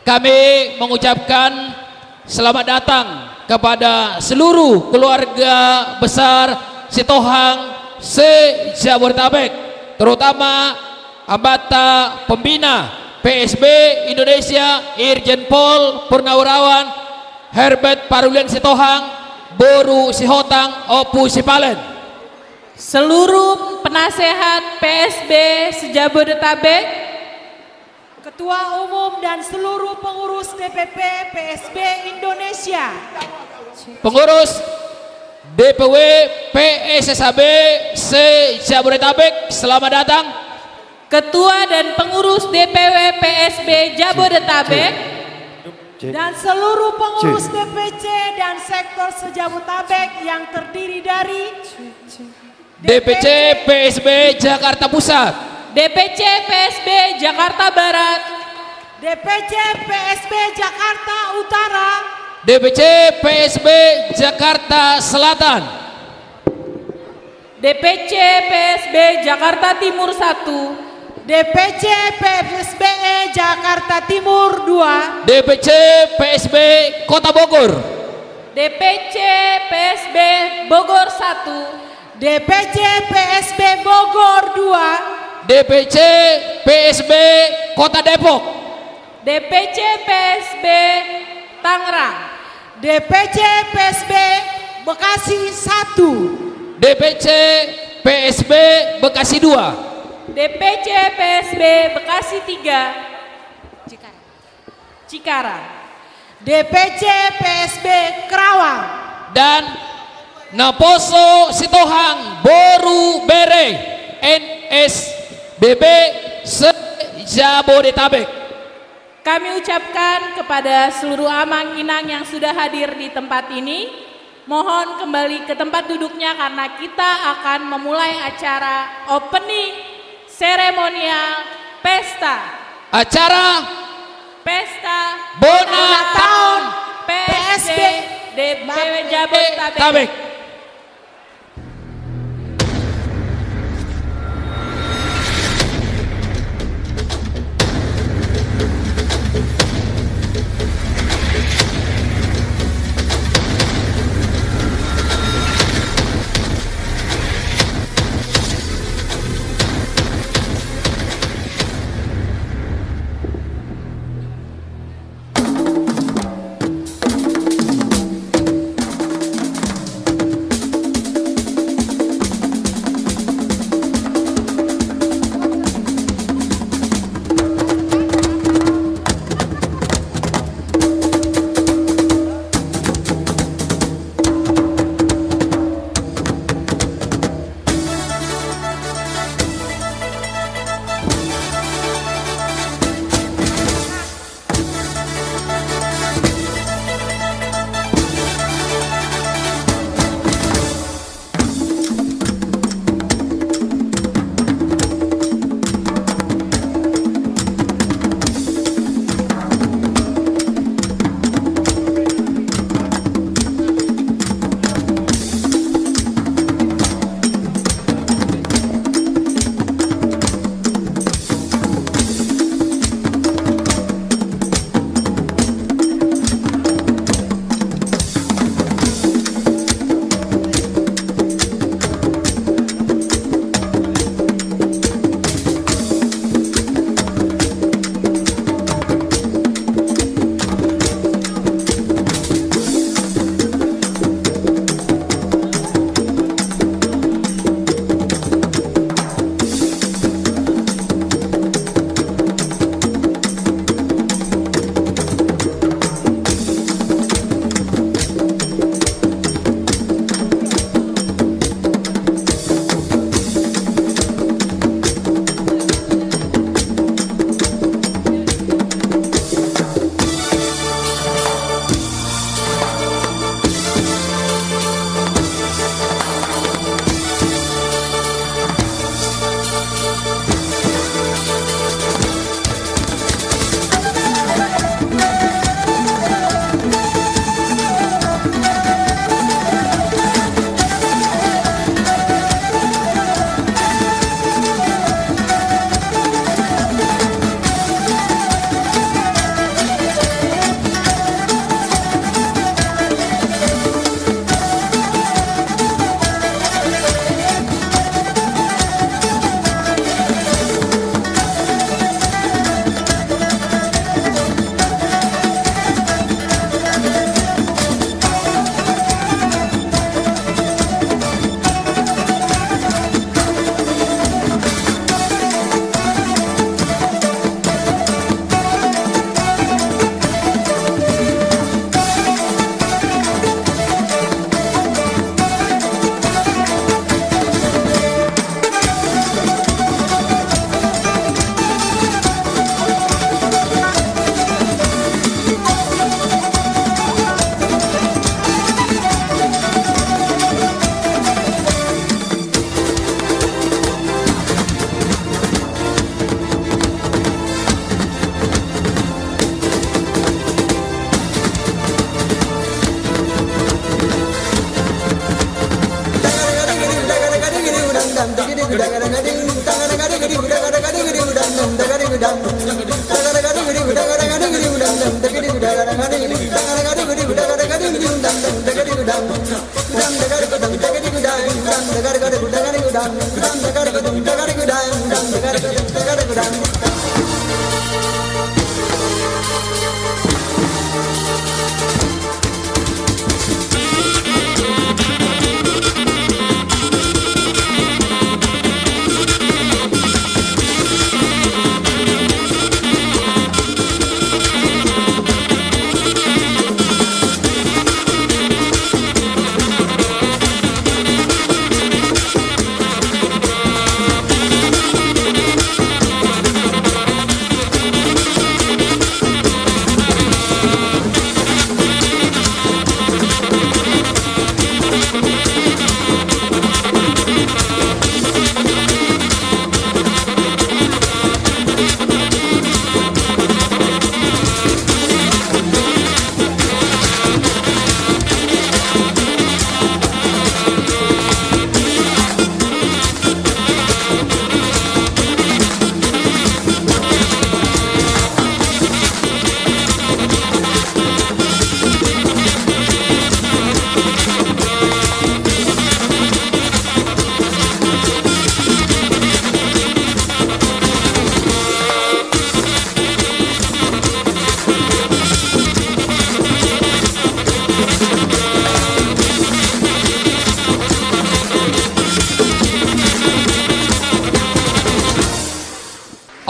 Kami mengucapkan selamat datang kepada seluruh keluarga besar Sitohang se-Jabodetabek, terutama anggota pembina PSB Indonesia Irjen Pol Purnawirawan Herbert Parulian Sitohang, Boru Sihotang Opu Sipalen, seluruh penasehat PSB se-Jabodetabek, Ketua Umum dan seluruh pengurus DPP PSB Indonesia, pengurus DPW PSSAB se-Jabodetabek, selamat datang. Ketua dan pengurus DPW PSB Jabodetabek, dan seluruh pengurus DPC dan sektor se-Jabodetabek yang terdiri dari DPC PSB Jakarta Pusat, DPC PSB Jakarta Barat, DPC PSB Jakarta Utara, DPC PSB Jakarta Selatan, DPC PSB Jakarta Timur 1, DPC PSBE Jakarta Timur 2, DPC PSB Kota Bogor, DPC PSB Bogor 1, DPC PSB Bogor 2, DPC PSB Kota Depok, DPC PSB Tangerang, DPC PSB Bekasi 1, DPC PSB Bekasi 2, DPC PSB Bekasi 3, Cikarang, DPC PSB Kerawang, dan Naposo Sitohang Boru Bere NSBB se-Jabodetabek. Kami ucapkan kepada seluruh amang inang yang sudah hadir di tempat ini, mohon kembali ke tempat duduknya karena kita akan memulai acara opening seremonial Pesta Bona Tahun PSB DPW Jabodetabek.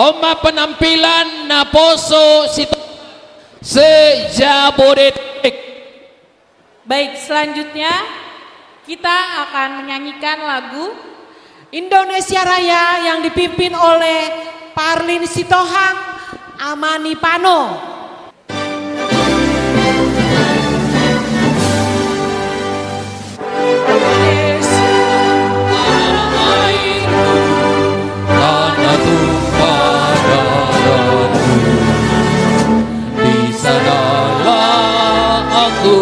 Oma penampilan na poso se-Jabodetabek. Baik, selanjutnya kita akan menyanyikan lagu Indonesia Raya yang dipimpin oleh Parlin Sitohang Amani Pano.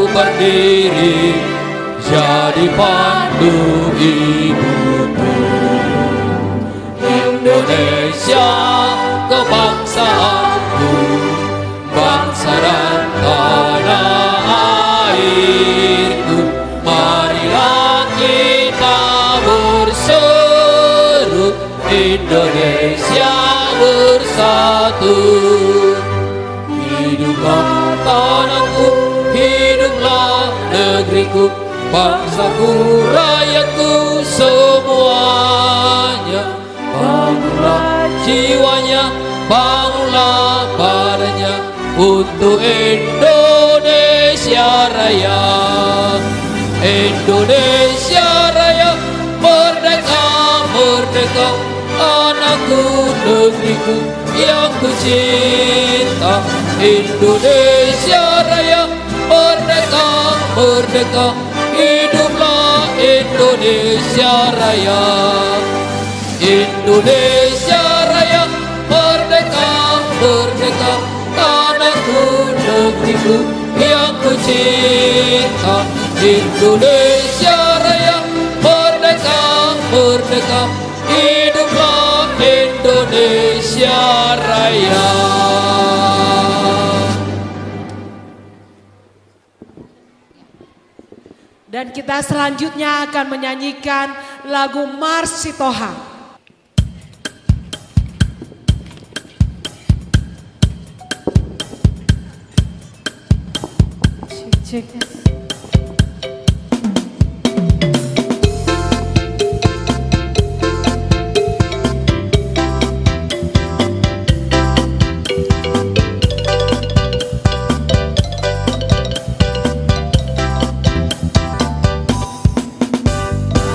Berdiri jadi pandu ibuku, Indonesia kebangsaanku, bangsa dan tanah airku. Marilah kita berseru, Indonesia bersatu. Hiduplah tanahku, hiduplah negeriku, bangsaku, rakyatku semuanya. Bangunlah jiwanya, bangunlah badannya untuk Indonesia Raya. Indonesia Raya, merdeka, merdeka, anakku, negeriku yang ku cinta. Indonesia Raya, merdeka, merdeka, hiduplah Indonesia Raya. Indonesia Raya, merdeka, merdeka, tanahku, negeriku yang ku cinta. Indonesia Raya, merdeka, merdeka, hiduplah Indonesia Raya. Dan kita selanjutnya akan menyanyikan lagu Mars Sitohang.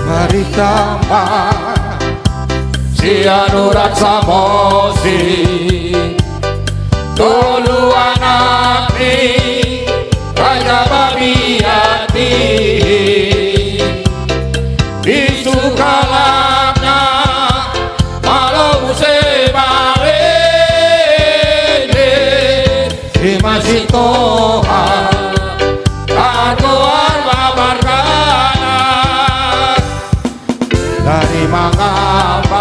Mari tambah sianuran samosi dulu anak ni raja babi hati disukalana malu sebarene si masih toha kagoan babarkana dari mangapa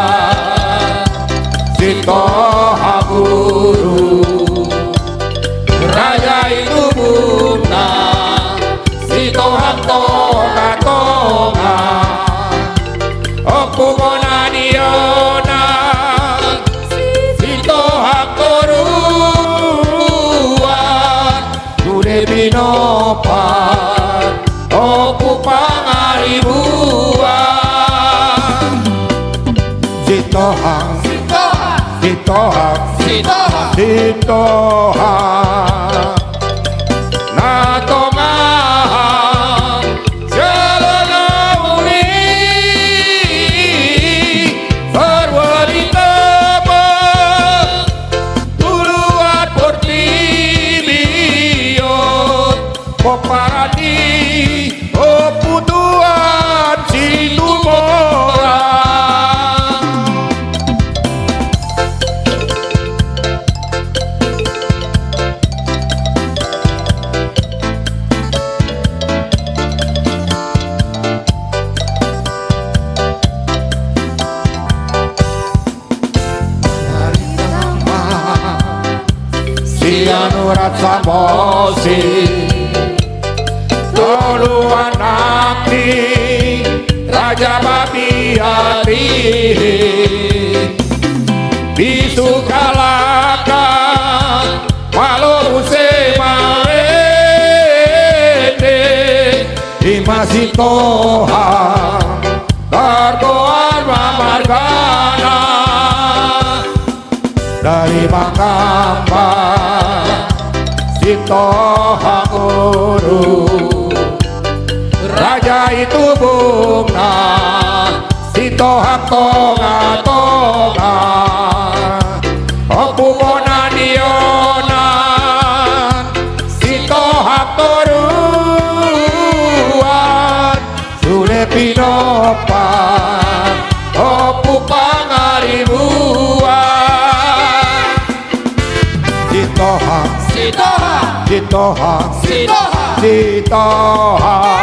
Sitohang, Sitohang, Sitohang, Natongahan, Jalana Uli, Perwalita Tuluan Portibiyot, Poparani, Oputuan Situmora. Anurat Samosi Toluan Nakti Raja Babi Hati Bisu Kalaka Walau Semarende Dimasi Tohang Kargoan Mamargana dari Makamba Sitohang Guru Raja itu bunga Sitohang tonga-tonga Opu monanionan Sitohang toruan Sule pinopan Opu pangaribuan Sitohang, Sitohang, Sitohang, Sitohang, Sitohang,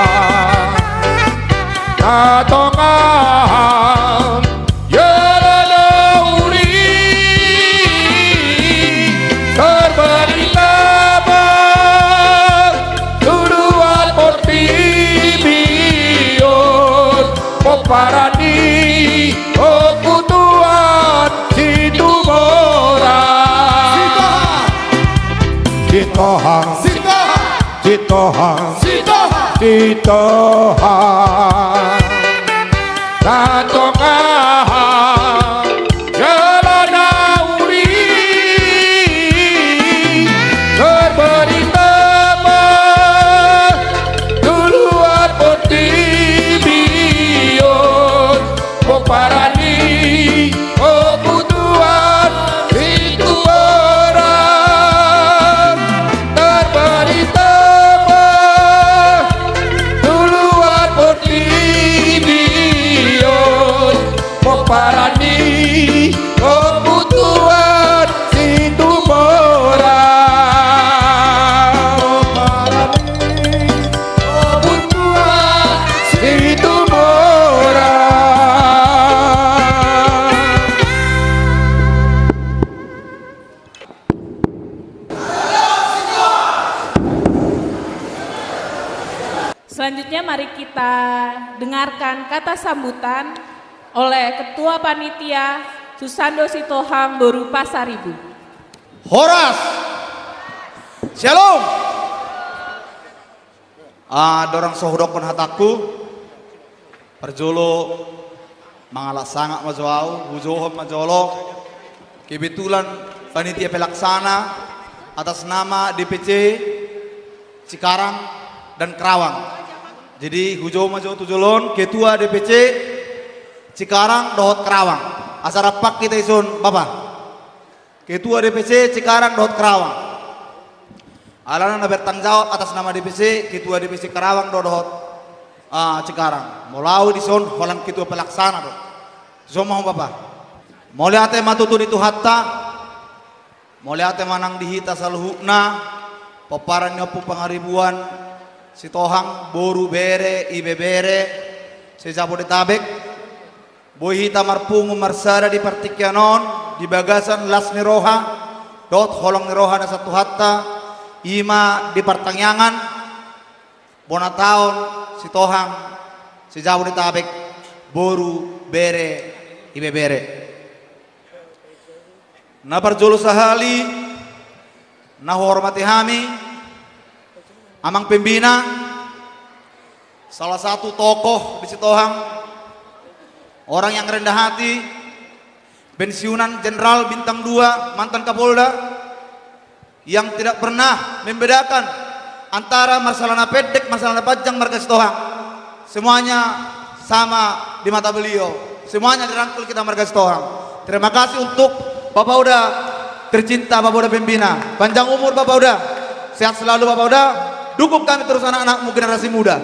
Natongahan, Jalana Uli, Terberitabang, Tuluan Portibiyot, Poparani, Oputuan Situmora. Sitohang, Sitohang, Sitohang, Sitohang, Natongahan, Jalana Uli, Terberitabang, Tuluan Portibiyot, Poparani, Oputuan Situmora. Parani kebutuhan Situmora Parani kebutuhan Situmora. Selanjutnya mari kita dengarkan kata sambutan oleh Ketua Panitia Susando Sitohang Boru Pasaribu. Horas, Shalom. Dorang sohdokon hataku, perjolo mangalak sangat majwau, hujohom majolok. Kebetulan Panitia Pelaksana atas nama DPC Cikarang dan Kerawang. Jadi hujoh majwau tujolon, Ketua DPC Cikarang dohot Kerawang. Asal rapak kita isun Bapak Ketua DPC Cikarang dohot Kerawang. Alana bertanggung jawab atas nama DPC Ketua DPC Kerawang dohot Cikarang. Molau dison holang Ketua Pelaksana do. Semua Bapak. Moliate matutun itu hatta. Moliate manang dihita saluhukna. Paparan nyopu pangaribuan Sitohang Boru Bere Ibe Bere Sejabodetabek. Boy hita marpungu marsada di Partikyanon di Bagasan Las Niroha dot holong Niroha na satu hatta ima di Partangyangan bona taon Sitohang Sejabodetabek Boru Bere Ibe Bere. Na parjolo sahali na hormati hami amang pembina salah satu tokoh di Sitohang, orang yang rendah hati, pensiunan Jenderal Bintang 2 mantan Kapolda yang tidak pernah membedakan antara masalah pendek, masalah panjang marga Sitohang. Semuanya sama di mata beliau. Semuanya dirangkul kita marga Sitohang. Terima kasih untuk Bapak Uda tercinta, Bapak Uda Pembina. Panjang umur Bapak Uda. Sehat selalu Bapak Uda. Dukung kami terus anak-anakmu generasi muda.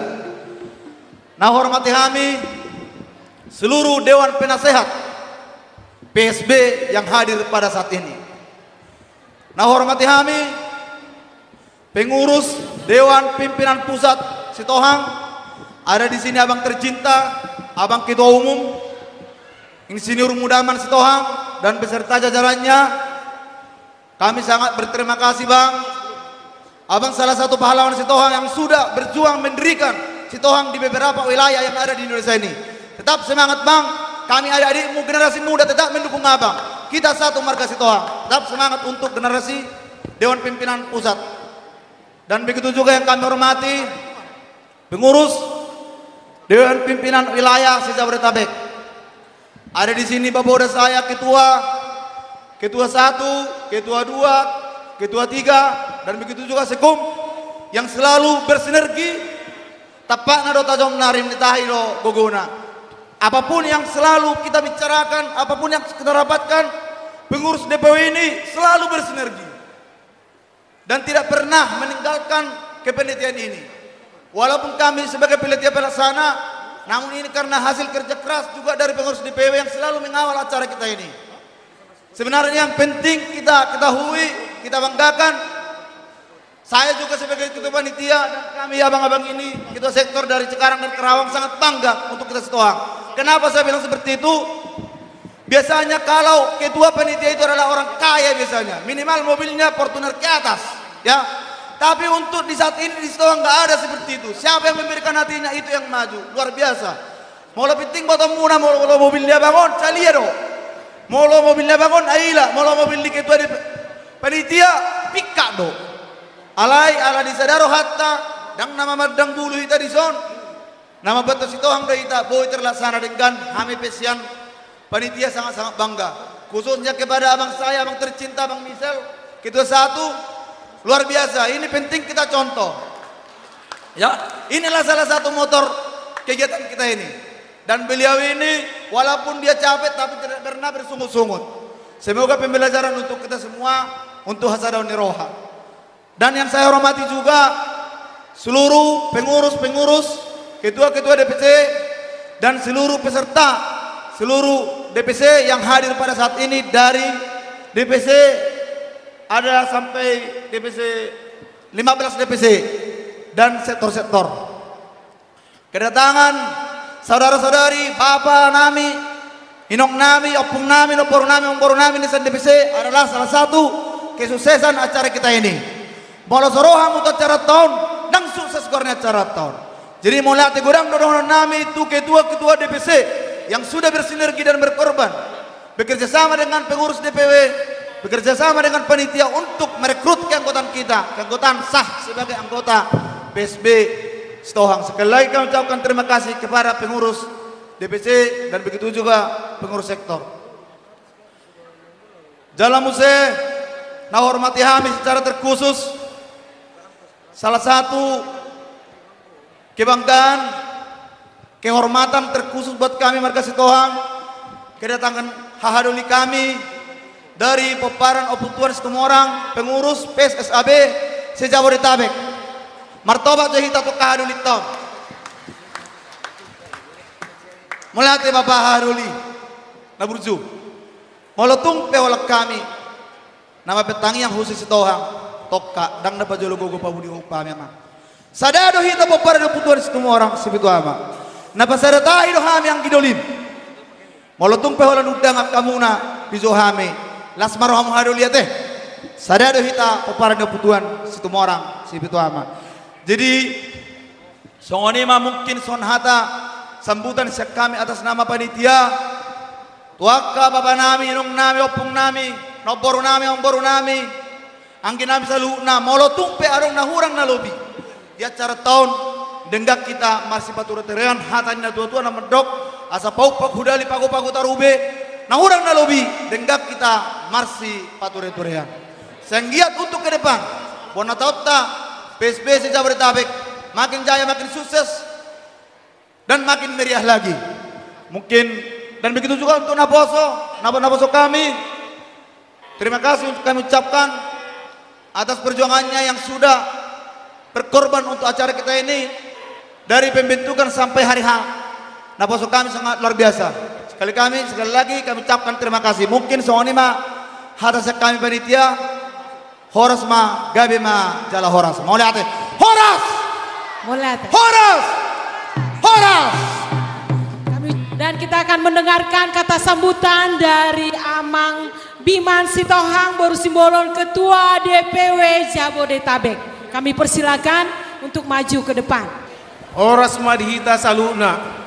Nah, hormati kami seluruh Dewan Penasehat PSB yang hadir pada saat ini. Nah, hormati kami pengurus Dewan Pimpinan Pusat Sitohang. Ada di sini abang tercinta, abang Ketua Umum, Insinyur Mudaman Sitohang dan beserta jajarannya. Kami sangat berterima kasih Bang. Abang salah satu pahlawan Sitohang yang sudah berjuang mendirikan Sitohang di beberapa wilayah yang ada di Indonesia ini. Tetap semangat Bang. Kami adik-adikmu generasi muda tetap mendukung Abang. Kita satu marga Sitohang. Tetap semangat untuk generasi Dewan Pimpinan Pusat. Dan begitu juga yang kami hormati pengurus Dewan Pimpinan Wilayah Jabodetabek. Ada di sini Bapak Uda saya Ketua 1, Ketua 2, Ketua 3 dan begitu juga Sekum yang selalu bersinergi tapak nado tajam narim ditahi do gogona. Apapun yang selalu kita bicarakan, apapun yang kita dapatkan, pengurus DPW ini selalu bersinergi dan tidak pernah meninggalkan kepenelitian ini. Walaupun kami sebagai panitia pelaksana, namun ini karena hasil kerja keras juga dari pengurus DPW yang selalu mengawal acara kita ini. Sebenarnya yang penting kita ketahui, kita banggakan. Saya juga sebagai ketua panitia dan kami abang-abang ini, ketua sektor dari Cikarang dan Kerawang sangat bangga untuk kita Sitohang. Kenapa saya bilang seperti itu? Biasanya kalau ketua panitia itu adalah orang kaya biasanya, minimal mobilnya Fortuner ke atas, ya. Tapi untuk di saat ini di Sitohang nggak ada seperti itu. Siapa yang memberikan hatinya itu yang maju, luar biasa. Mau lebih tinggi botol muna, mau mobilnya bangun, calia do. Mau mobilnya bangun, aila, mau mobil di ketua di panitia, pika do. Alai ala disadaro hatta dang nama madang bulu ita di son nama batu Sitohang da ita boy terlaksana dengan kami pesian panitia sangat-sangat bangga khususnya kepada abang saya, abang tercinta Bang Misel Ketua 1 luar biasa. Ini penting kita contoh ya. Inilah salah satu motor kegiatan kita ini dan beliau ini walaupun dia capek tapi tidak pernah bersungut-sungut. Semoga pembelajaran untuk kita semua untuk hasadaun roha. Dan yang saya hormati juga seluruh pengurus-pengurus, ketua-ketua DPC dan seluruh peserta, seluruh DPC yang hadir pada saat ini dari DPC ada sampai DPC 15 DPC dan sektor-sektor. Kedatangan saudara-saudari, bapak nami, inong nami, opung nami, nopor nami, ompor nami di DPC adalah salah satu kesuksesan acara kita ini. Molo soroham untuk acara tahun dan sukses kornya acara tahun. Jadi mulai tegurang dorong nami itu ketua-ketua DPC yang sudah bersinergi dan berkorban, bekerja sama dengan pengurus DPW, bekerja sama dengan panitia untuk merekrut keanggotaan kita, keanggotaan sah sebagai anggota PSB Sitohang. Sekali lagi kami ucapkan terima kasih kepada pengurus DPC dan begitu juga pengurus sektor. Jalan muse, nah hormati kami secara terkhusus. Salah satu kebanggaan, kehormatan terkhusus buat kami marga Sitohang, kedatangan hahaduli kami dari Peparan Oputuan Situmorang, pengurus PSSAB se-Jabodetabek. Martobat jahita tu kahaduli tom. Mulai Bapak Haruli, naburju. Molotung pewalak kami, nama petangi yang khusus Sitohang. Toka dang dapat jolo gogo pabudi upa memang. Sadado hita Peparan Oputuan Situmorang sibitu ama. Napa sadatahi do hami yang gidolim. Molotung peholan udang kamuna bizo hami. Lasmaro hamu haduliat teh. Sadado hita Peparan Oputuan Situmorang sibitu ama. Jadi songoni mah mungkin son hata sambutan siap kami atas nama panitia. Tuaka bapa nami, nung nami, opung nami, noboru nami, omboru nami. Angin nami selalu na molotung pe arong na hurang na lobi. Di acara tahun denggak kita masih patur terean hatanya tua-tua na medok asa pauk pak hudali pagu-pagu tarube nah orang na lobi denggap kita marsi pature-turehan. Senggiat untuk ke depan. Bona tautta PSB Jabodetabek makin jaya, makin sukses dan makin meriah lagi. Mungkin dan begitu juga untuk Naboso kami. Terima kasih untuk kami ucapkan atas perjuangannya yang sudah berkorban untuk acara kita ini dari pembentukan sampai hari H. Naboso kami sangat luar biasa. Sekali lagi kami ucapkan terima kasih. Mungkin soalnya mah atas kami panitia Horas ma gabe ma jala Horas. Mau lihat Horas. Dan kita akan mendengarkan kata sambutan dari Amang Biman Sitohang Borusimbolon Ketua DPW Jabodetabek. Kami persilakan untuk maju ke depan. Horas madhita saluna.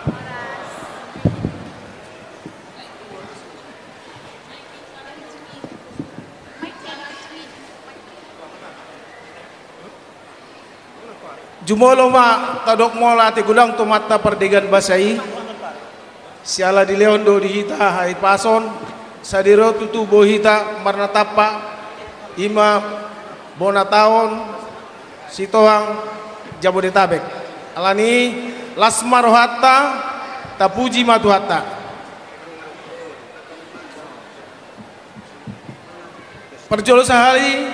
Jumolo ma tadok mola te gudang tomata perdegan basai. Siala di leondo di hita hai pason sadiro tutu bohita marna tapa ima bona taon Sitohang Jabodetabek. Alani lasmar hatta tapuji matu hatta. Perjolo sahali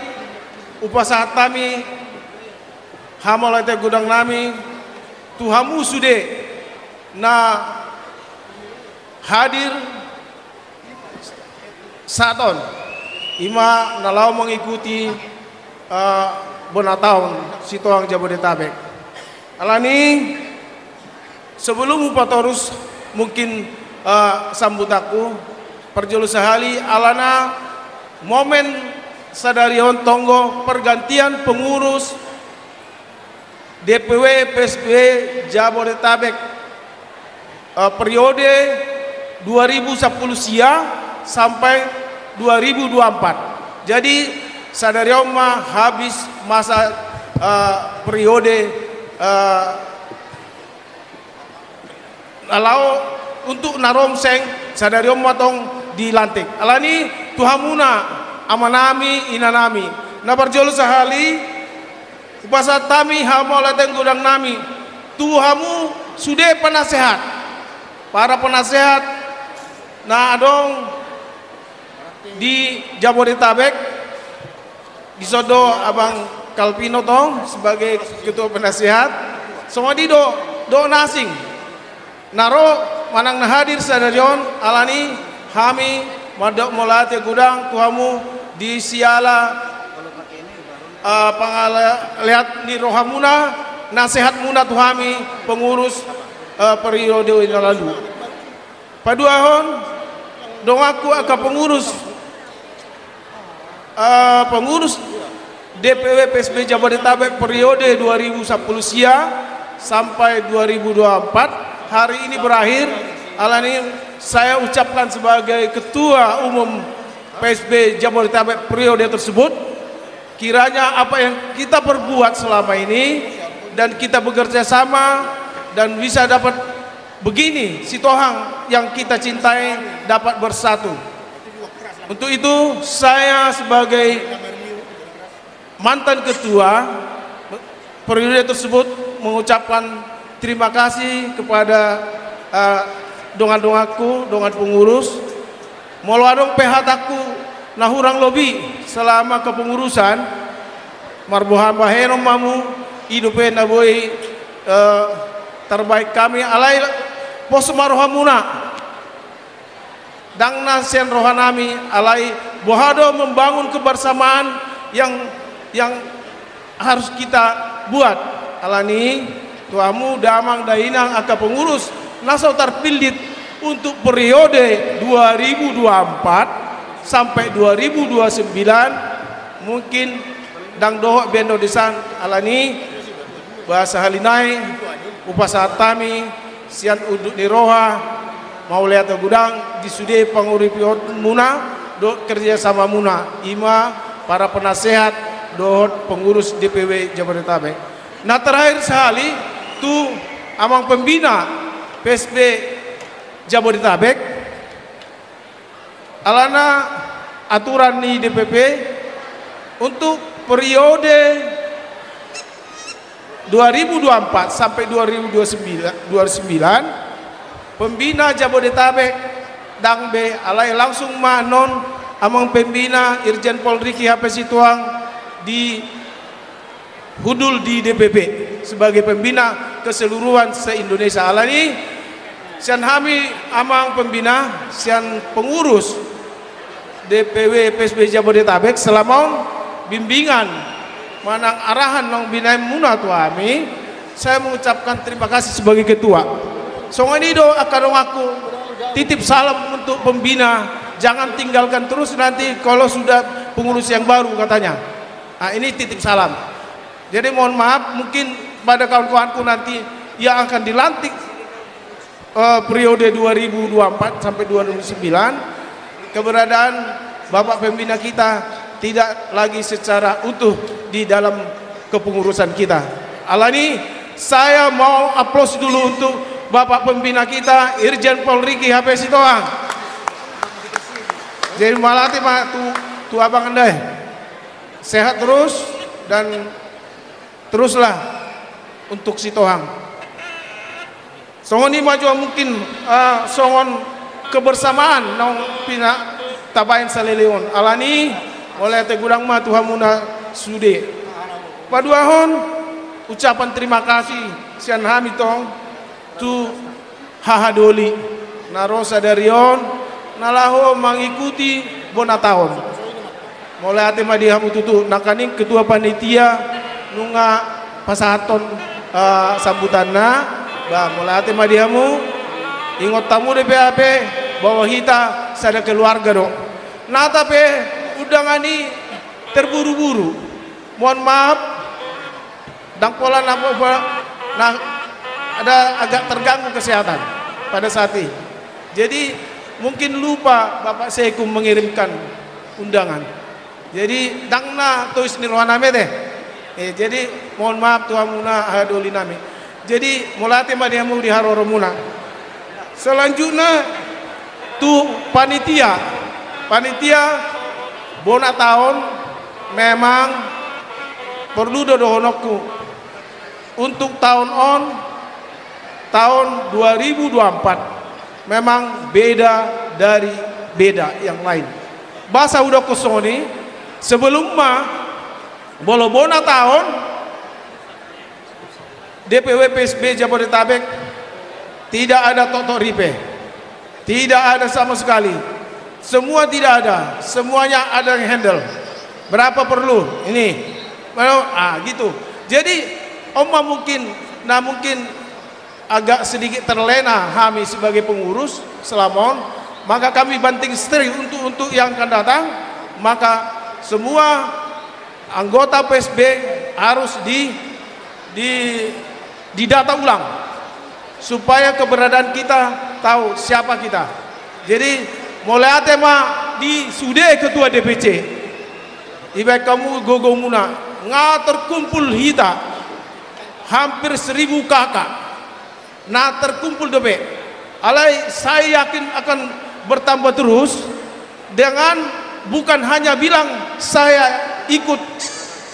upasaha kami hamalate gudang nami tuhamu sude na hadir saton ima nalau mengikuti bonataun Sitohang Jabodetabek. Alani sebelum upatorus mungkin sambutaku perjolo sahali alana momen sadarion tonggo pergantian pengurus DPW PSB Jabodetabek periode 2010 sia sampai 2024. Jadi sadarioma habis masa periode alau untuk naromseng sadarioma tong dilantik. Alani tuhamuna amanami inanami. Na barjolo sahali upasat kami hamolateng gudang nami tuhamu sudah penasehat para penasehat na adong di Jabodetabek disodo abang Kalpino tong sebagai ketua penasehat semua di do nasing naro manang na hadir sadarion alani hami madok molate gudang tuhamu di siala lihat di rohamuna nasihat muna tuhami pengurus periode ini lalu paduahon dongaku aka pengurus DPW PSB Jabodetabek periode 2010 sia sampai 2024 hari ini berakhir. Alani saya ucapkan sebagai ketua umum PSB Jabodetabek periode tersebut, kiranya apa yang kita perbuat selama ini dan kita bekerja sama dan bisa dapat begini Sitohang yang kita cintai dapat bersatu. Untuk itu saya sebagai mantan ketua periode tersebut mengucapkan terima kasih kepada dongan-dongaku, dongan pengurus moloadong PHTaku nahurang lobi selama kepengurusan marbuhan bahenom mamu hidupen naboi terbaik kami alai pos marohamuna dang nasian rohanami alai bohado membangun kebersamaan yang harus kita buat alani tuamu damang dainang aka pengurus nasau terpilih untuk periode 2024 sampai 2029 mungkin dang dohok bendo desan alani bahasa halinai upasaha tami sian uduk di roha mau lihat gudang di sude panguripiot muna do kerja sama muna ima para penasehat dohot pengurus DPW Jabodetabek. Nah terakhir sekali tu amang pembina PSB Jabodetabek alana aturan di DPP untuk periode 2024 sampai 2029 pembina Jabodetabek dang be alai langsung manon amang pembina Irjen Polri Ki HP Situang di hudul di DPP sebagai pembina keseluruhan se-Indonesia. Alani sian hami amang pembina sian pengurus DPW PSB Jabodetabek selama bimbingan manang arahan nong binai muna tu kami, saya mengucapkan terima kasih sebagai ketua. Songon ini do akan aku titip salam untuk pembina, jangan tinggalkan terus nanti kalau sudah pengurus yang baru katanya. Nah, ini titip salam. Jadi mohon maaf mungkin pada kawan-kawanku nanti yang akan dilantik periode 2024 sampai 2029 keberadaan Bapak pembina kita tidak lagi secara utuh di dalam kepengurusan kita. Alani saya mau aplaus dulu untuk Bapak pembina kita Irjen Polri Ki HP Situang. Jadi malati Pak tu abang andai sehat terus dan teruslah untuk Situang. Songon ini maju mungkin songon kebersamaan nong pina tabain saleleon alani oleh tegurang mah Tuhan muna sude. Paduahon ucapan terima kasih sian hamitong tu hahadoli narosa darion nalaho mengikuti bona tahun. Mulai ate madihamu tutu nakaning ketua panitia nunga pasahaton sambutanna bah mulai ate madihamu ingot tamu DPAP bahwa kita sada keluarga do. Nah tapi undangan ini terburu-buru. Mohon maaf dangpolan apa nah ada agak terganggu kesehatan pada saat ini. Jadi mungkin lupa Bapak Sekum mengirimkan undangan. Jadi dangna tuis nirwaname deh. Jadi mohon maaf Tuhan muna hadoli nami. Jadi mulai madihamu di haroro muna. Selanjutnya tu panitia bona tahun memang perlu dodohonokku untuk tahun 2024 memang beda dari beda yang lain. Bahasa udah kosoni sebelum bolo bona tahun DPW PSB Jabodetabek tidak ada totok ripe, tidak ada sama sekali. Semua tidak ada, semuanya ada yang handle. Berapa perlu? Ini, gitu. Jadi, mungkin agak sedikit terlena kami sebagai pengurus selamon, maka kami banting setir untuk yang akan datang, maka semua anggota PSB harus didata ulang supaya keberadaan kita tahu siapa kita. Jadi mulai atema di sude ketua DPC ibaik kamu gogo muna terkumpul hita hampir 1000 kakak nah terkumpul dobe alai saya yakin akan bertambah terus dengan bukan hanya bilang saya ikut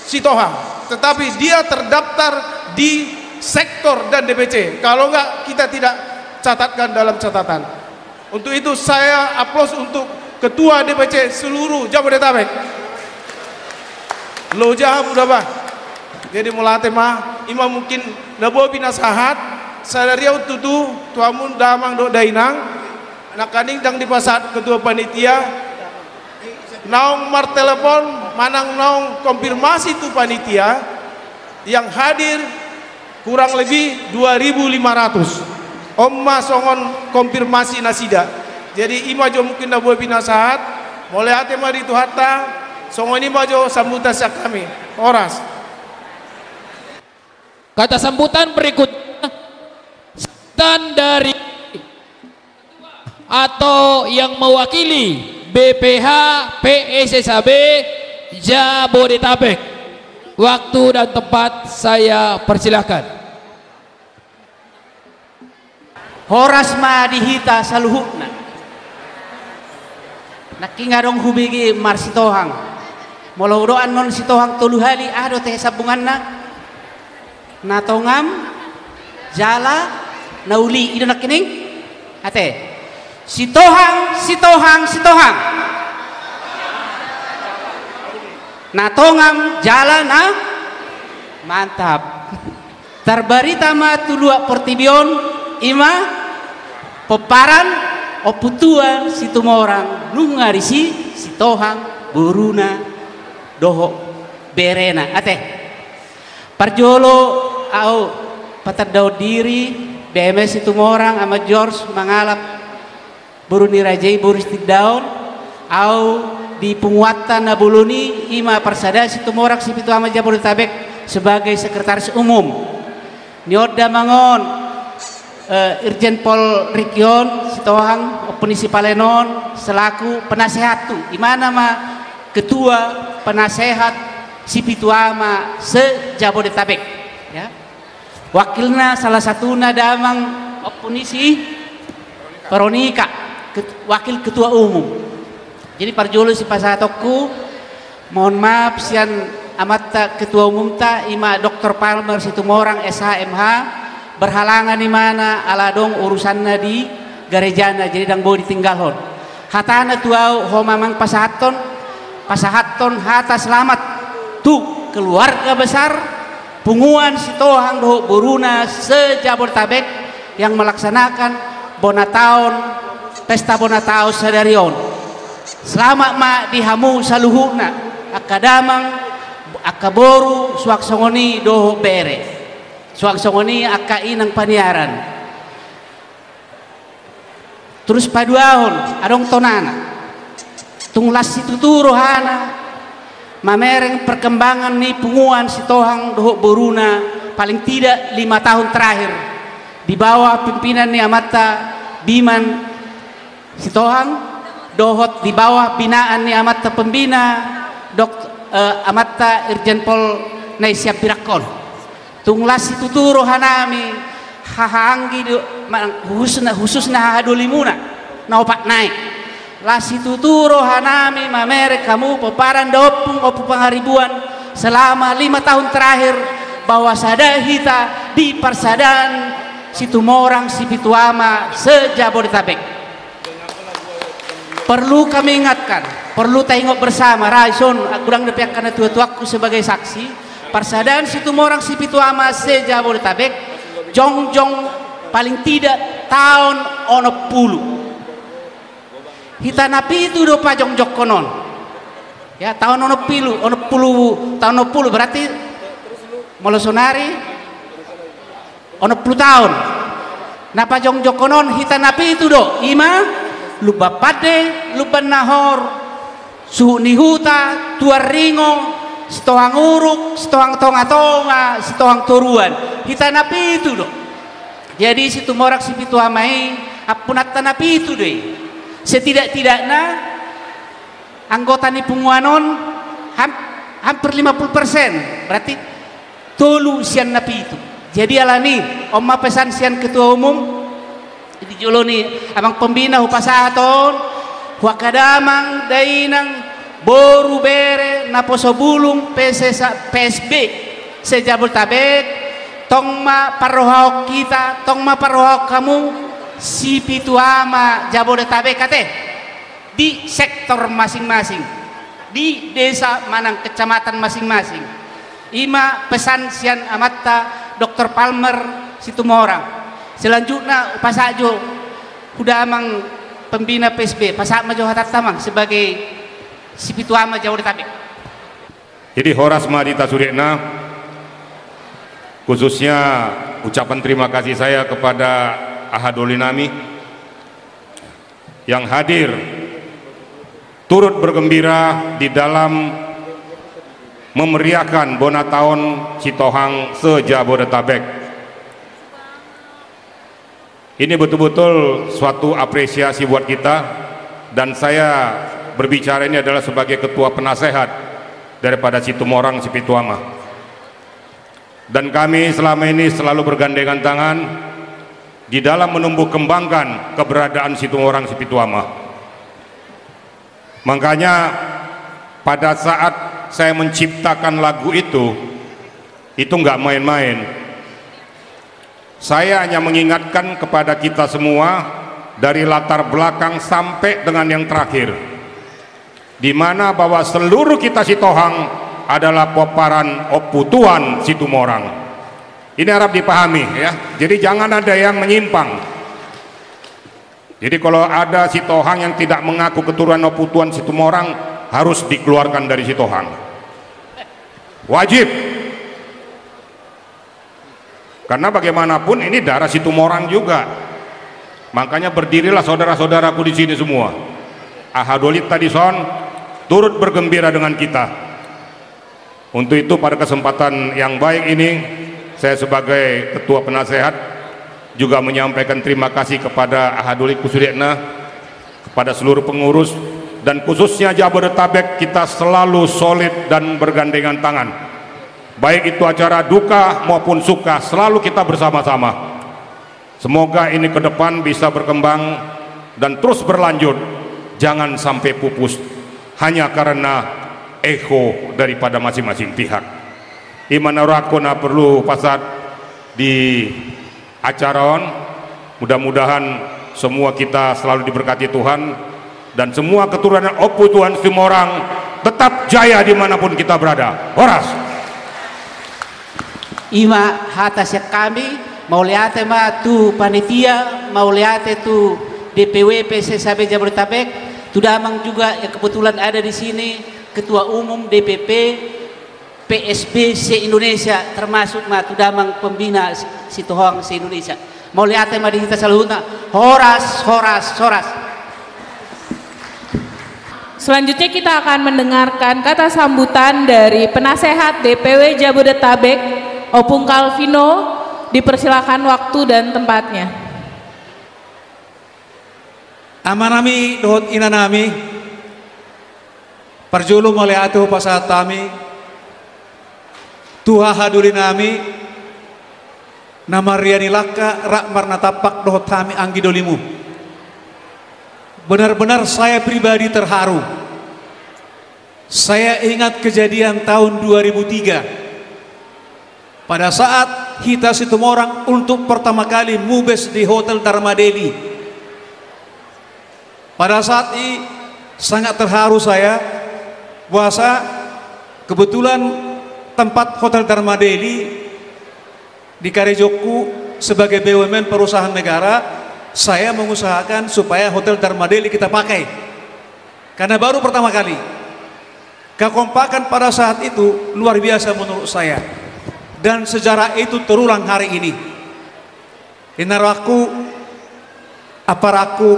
Situhang tetapi dia terdaftar di sektor dan DPC. Kalau enggak kita tidak catatkan dalam catatan. Untuk itu saya aplaus untuk ketua DPC seluruh Jabodetabek. Lo jaham udah bah. Jadi mulai mah imam mungkin nabo binasahat saya riau tutu tuamun damang do dainang nakaning dang di pasat ketua panitia naung mar telepon manang naung konfirmasi tu panitia yang hadir kurang lebih 2.500. Omma songon konfirmasi nasida. Jadi imajo mungkin nabo binasahat mulai hati mari tu harta songon imajo sambutan sak kami oras. Kata sambutan berikutnya dan dari atau yang mewakili BPH PSSAB Jabodetabek. Waktu dan tempat saya persilahkan. Horas ma dihita saluhukna nakingadong hubigi mar sitohang molaudoan non sitohang tuluhali ado teh sabungan na tongam jala nauli ido nakining ate sitohang na tongam jala na mantap terbarita ma tulua portibion ima peparan oputuan situmorang nungarisi sitohang buruna doho berena ate parjolo au patadau diri BMS situmorang ama George mangalap buruni rajai buris daun au di penguatan nabuluni ima persada situmorang sipitu ama Jabodetabek sebagai sekretaris umum nyoda mangon Irjen Pol Rikion Sitohang Openisi Palenon selaku penasehat tu imana mah ketua penasehat Sipituama se Jabodetabek ya wakilna salah satuna damang Openisi Veronika wakil ketua umum jadi parjolo si pasatoku mohon maaf sian amat ketua umum ta ima Dr. Palmer Situmorang SHMH berhalangan di mana aladong urusanna di garejana jadi dang bawa ditinggalhon hatana tuau homamang pasahaton hata selamat tu keluarga besar punguan sitohang doho buruna se-Jabodetabek yang melaksanakan bonataon pesta bonataon sadarion selamat ma dihamu saluhuna akadamang akaboru suaksongoni doho bere suaksongoni akai nang paniaran terus paduahon adong tonana tunglas situ turohana mamereng perkembangan nih punguan sitohang doho buruna paling tidak 5 tahun terakhir di bawah pimpinan nih amata Biman Sitohang dohot di bawah binaan nih amata pembina amata Irjen Pol Naisiap Birakon tunglas itu turu hanami hahanggi khususna hadolimuna na opak naik las itu turu hanami mamere kamu peparan dopung opu pangaribuan selama 5 tahun terakhir bahwa sadahita di Parsadan Situmorang Sipituama se-Jabodetabek perlu kami ingatkan perlu tengok bersama raison kurang depiak karena tua-tuaku sebagai saksi Parsadan Situmorang Sipituama se-Jabodetabek jongjong paling tidak tahun 60 hitanapi itu do pajong jok konon ya tahun 60 tahun 60 berarti molosonari 60 tahun na pajong jok konon hitanapi itu do ima lupa pade lupa nahor suhu nihuta tuar ringo sitohang uruk, sitohang tonga-tonga, sitohang turuan. Kita napi itu dong. Jadi Situmorang Sipituamai apunat napi itu deh. Setidak-tidaknya anggota ni punguanon hampir 50%. Berarti tolu sian napi itu. Jadi alani omma pesan sian ketua umum di joloni abang pembina hupasaton huakadamang dainang boru bere naposo bulung PSB se-Jabodetabek tongma parohok kita tongma parohok kamu Sipituama Jabodetabek kate di sektor masing-masing di desa manang kecamatan masing-masing ima pesan sian amata Dr. Palmer Situmorang selanjutnya pasajo udah amang pembina PSB pasak majo hatat tamang sebagai Sipituama Jabodetabek. Jadi Horas Madita Surekna, khususnya ucapan terima kasih saya kepada Ahadolinami yang hadir turut bergembira di dalam memeriahkan bonataon Sitohang se-Jabodetabek. Ini betul-betul suatu apresiasi buat kita dan saya berbicara ini adalah sebagai ketua penasehat daripada Situmorang Sipituama dan kami selama ini selalu bergandengan tangan di dalam menumbuh kembangkan keberadaan Situmorang Sipituama. Makanya pada saat saya menciptakan lagu itu nggak main-main. Saya hanya mengingatkan kepada kita semua dari latar belakang sampai dengan yang terakhir, di mana bahwa seluruh kita Sitohang adalah peparan Oputuan Situmorang. Ini harap dipahami ya. Jadi jangan ada yang menyimpang. Jadi kalau ada Sitohang yang tidak mengaku keturunan Oputuan Situmorang, harus dikeluarkan dari Sitohang. Wajib. Karena bagaimanapun ini darah Situmorang juga. Makanya berdirilah saudara-saudaraku di sini semua. Ahadolit Tadison turut bergembira dengan kita. Untuk itu pada kesempatan yang baik ini, saya sebagai ketua penasehat juga menyampaikan terima kasih kepada Ahadolit Kusudekna, kepada seluruh pengurus, dan khususnya Jabodetabek. Kita selalu solid dan bergandengan tangan. Baik itu acara duka maupun suka, selalu kita bersama-sama. Semoga ini ke depan bisa berkembang dan terus berlanjut. Jangan sampai pupus hanya karena echo daripada masing-masing pihak. Imanaurakona perlu pasat di acaron. Mudah-mudahan semua kita selalu diberkati Tuhan, dan semua keturunan Oputuan Situmorang tetap jaya dimanapun kita berada. Horas. Ima hatasnya kami mau lihat ma tu panitia, mau lihat tu DPW PSSB Jabodetabek, tu damang juga yang kebetulan ada di sini ketua umum DPP PSB se-Indonesia, termasuk ma tu damang pembina Sitohang se-Indonesia. Mau lihat ma di kita salahuna. Horas, horas, horas. Selanjutnya kita akan mendengarkan kata sambutan dari penasehat DPW Jabodetabek Opung Calvino. Dipersilakan waktu dan tempatnya. Amanami dohot inanami parjulu maliatu pasatami tuha hadurinami namariani laka rak marna tapak dohot kami anggi dolimu. Benar-benar saya pribadi terharu. Saya ingat kejadian tahun 2003 pada saat kita Situmorang untuk pertama kali mubes di Hotel Dharma Deli. Pada saat ini sangat terharu saya, puasa kebetulan tempat Hotel Dharma Deli di Karijoku sebagai BUMN perusahaan negara, saya mengusahakan supaya Hotel Dharma Deli kita pakai karena baru pertama kali. Kekompakan pada saat itu luar biasa menurut saya, dan sejarah itu terulang hari ini. Inaraku aparaku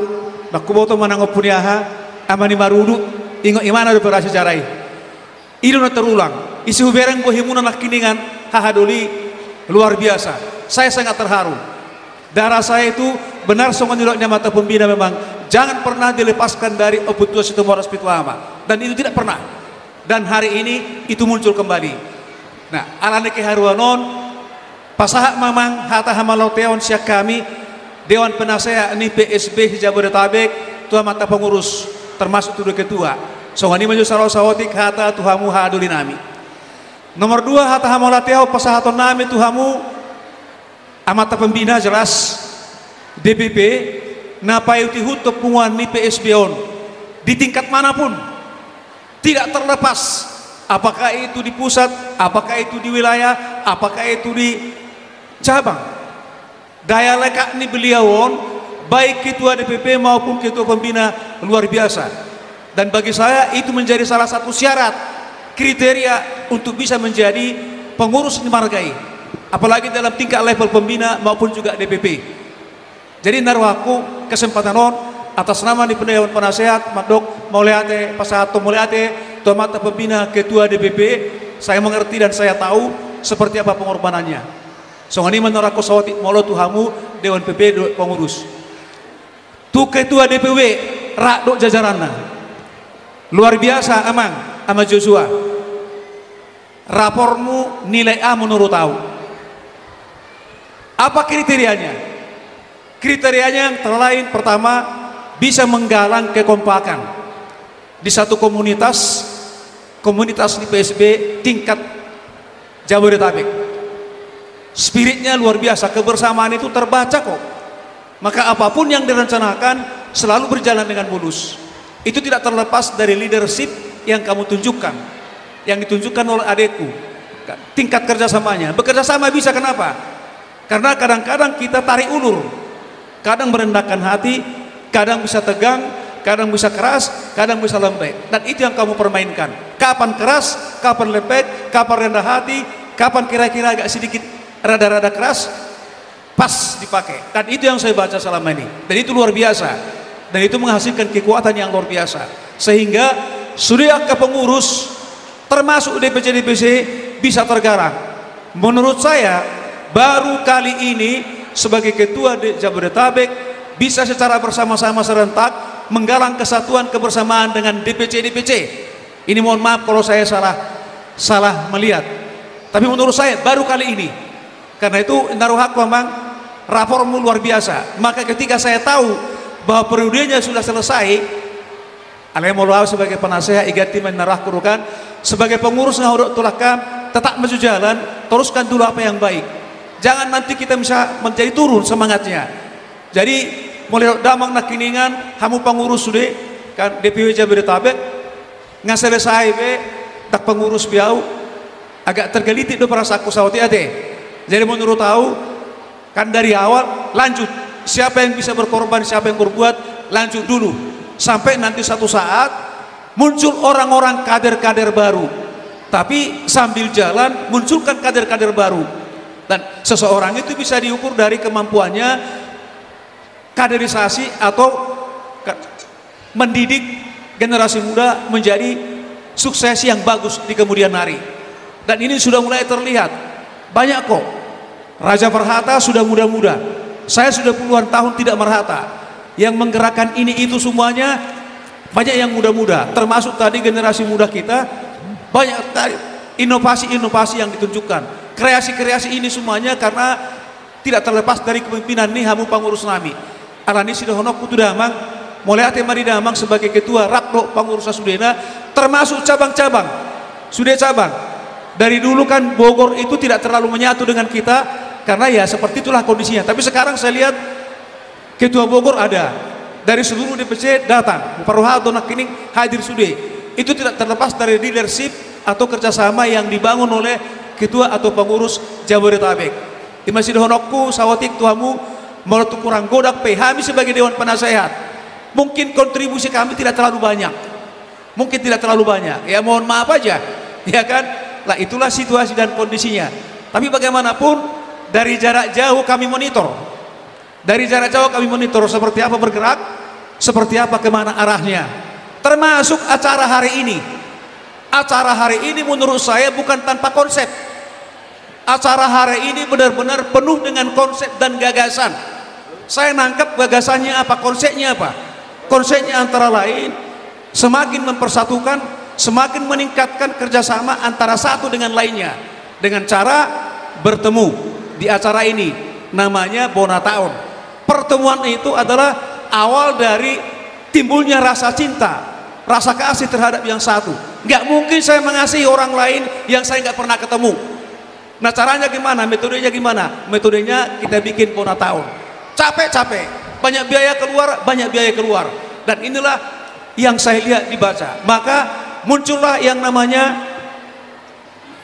aku boto manang opuniaha amani marudu ingo imana do para sejarah itu terulang. Isi hubereng bohimuna nakiningan hahadoli luar biasa. Saya sangat terharu. Darah saya itu benar songoniloknya mata pembina memang jangan pernah dilepaskan dari Oputuan Situmorang Spituama, dan itu tidak pernah. Dan hari ini itu muncul kembali. Nah, alane keharuanon pasaha mamang hata hamalauteon siak kami Dewan Penasehat ni PSB Jabodetabek tua mata pengurus termasuk tuduh ketua. Songani maju sarau sawotik hata tuhamu hadulinami. Nomor 2 hata hamalauteon pasahaton nami tuhamu amata pembina jelas DPP napayuti hutop punguan ni PSB on di tingkat manapun, tidak terlepas apakah itu di pusat, apakah itu di wilayah, apakah itu di cabang. Daya lekak ni beliau baik ketua DPP maupun ketua pembina luar biasa. Dan bagi saya itu menjadi salah satu syarat kriteria untuk bisa menjadi pengurus di margai, apalagi dalam tingkat level pembina maupun juga DPP. Jadi narwaku kesempatan atas nama di Dewan Penasehat Madok Mauliate Pasahato Mauliate tua mata pembina ketua DPP, saya mengerti dan saya tahu seperti apa pengorbanannya. Songani menaraku sawati molo tuhamu Dewan PP pengurus. Tu ketua DPW rak dok jajaranna. Luar biasa amang ama Joshua. Rapormu nilai A menurut tahu. Apa kriterianya? Kriterianya yang terlain pertama bisa menggalang kekompakan. di satu komunitas di PSB tingkat Jabodetabek. Spiritnya luar biasa, kebersamaan itu terbaca kok. Maka apapun yang direncanakan selalu berjalan dengan mulus. Itu tidak terlepas dari leadership yang kamu tunjukkan, yang ditunjukkan oleh adekku. Tingkat kerjasamanya, bekerja sama bisa, kenapa? Karena kadang-kadang kita tarik ulur, kadang merendahkan hati, kadang bisa tegang, kadang bisa keras, kadang bisa lembek. Dan itu yang kamu permainkan. Kapan keras, kapan lembek, kapan rendah hati, kapan kira-kira agak sedikit rada-rada keras, pas dipakai. Dan itu yang saya baca selama ini. Dan itu luar biasa. Dan itu menghasilkan kekuatan yang luar biasa. Sehingga sudah ke pengurus, termasuk DPC-DPC bisa tergarang. Menurut saya, baru kali ini sebagai ketua Jabodetabek bisa secara bersama-sama serentak menggalang kesatuan kebersamaan dengan DPC-DPC. Ini mohon maaf kalau saya salah melihat. Tapi menurut saya baru kali ini. Karena itu naruh hak memang rapormu luar biasa. Maka ketika saya tahu bahwa periodenya sudah selesai, alhamdulillah sebagai penasehat igati menarah kurukan sebagai pengurus ngahuruk tulakam tetap maju jalan, teruskan dulu apa yang baik. Jangan nanti kita bisa menjadi turun semangatnya. Jadi mulai damang nakiningan hamu pengurus sudah kan DPW Jabodetabek nggak selesai be tak pengurus biau agak tergelitik do perasaku sawati ade. Jadi menurut tahu kan dari awal lanjut, siapa yang bisa berkorban, siapa yang berbuat, lanjut dulu sampai nanti satu saat muncul orang-orang kader-kader baru. Tapi sambil jalan munculkan kader-kader baru. Dan seseorang itu bisa diukur dari kemampuannya kaderisasi atau mendidik generasi muda menjadi sukses yang bagus di kemudian hari. Dan ini sudah mulai terlihat. Banyak kok. Raja Perhata sudah muda-muda. Saya sudah puluhan tahun tidak merhata. Yang menggerakkan ini itu semuanya banyak yang muda-muda. Termasuk tadi generasi muda kita, banyak tadi inovasi-inovasi yang ditunjukkan. Kreasi-kreasi ini semuanya karena tidak terlepas dari kepemimpinan nih hamu pengurus nami. Alani sudah honok putu damang, mulai ate mari damang sebagai ketua Rakdo pengurus Sudena, termasuk cabang-cabang. Sudah cabang. Dari dulu kan Bogor itu tidak terlalu menyatu dengan kita karena ya seperti itulah kondisinya. Tapi sekarang saya lihat ketua Bogor ada, dari seluruh DPC datang, Parohado Nakining hadir sudah. Itu tidak terlepas dari leadership atau kerjasama yang dibangun oleh ketua atau pengurus Jabodetabek. Di Masjid Honokku sawatik tuamu meletup kurang godak kami sebagai dewan penasehat. Mungkin kontribusi kami tidak terlalu banyak. Mungkin tidak terlalu banyak. Ya mohon maaf aja. Ya kan? Lah itulah situasi dan kondisinya. Tapi bagaimanapun dari jarak jauh kami monitor. Dari jarak jauh kami monitor seperti apa bergerak, seperti apa kemana arahnya. Termasuk acara hari ini. Acara hari ini menurut saya bukan tanpa konsep. Acara hari ini benar-benar penuh dengan konsep dan gagasan. Saya nangkep gagasannya apa, konsepnya apa. Konsepnya antara lain semakin mempersatukan, semakin meningkatkan kerjasama antara satu dengan lainnya dengan cara bertemu di acara ini, namanya Bonataon. Pertemuan itu adalah awal dari timbulnya rasa cinta, rasa kasih terhadap yang satu. Nggak mungkin saya mengasihi orang lain yang saya nggak pernah ketemu. Nah caranya gimana? Metodenya gimana? Metodenya kita bikin Bonataon. Capek-capek, banyak biaya keluar, dan inilah yang saya lihat dibaca. Maka muncullah yang namanya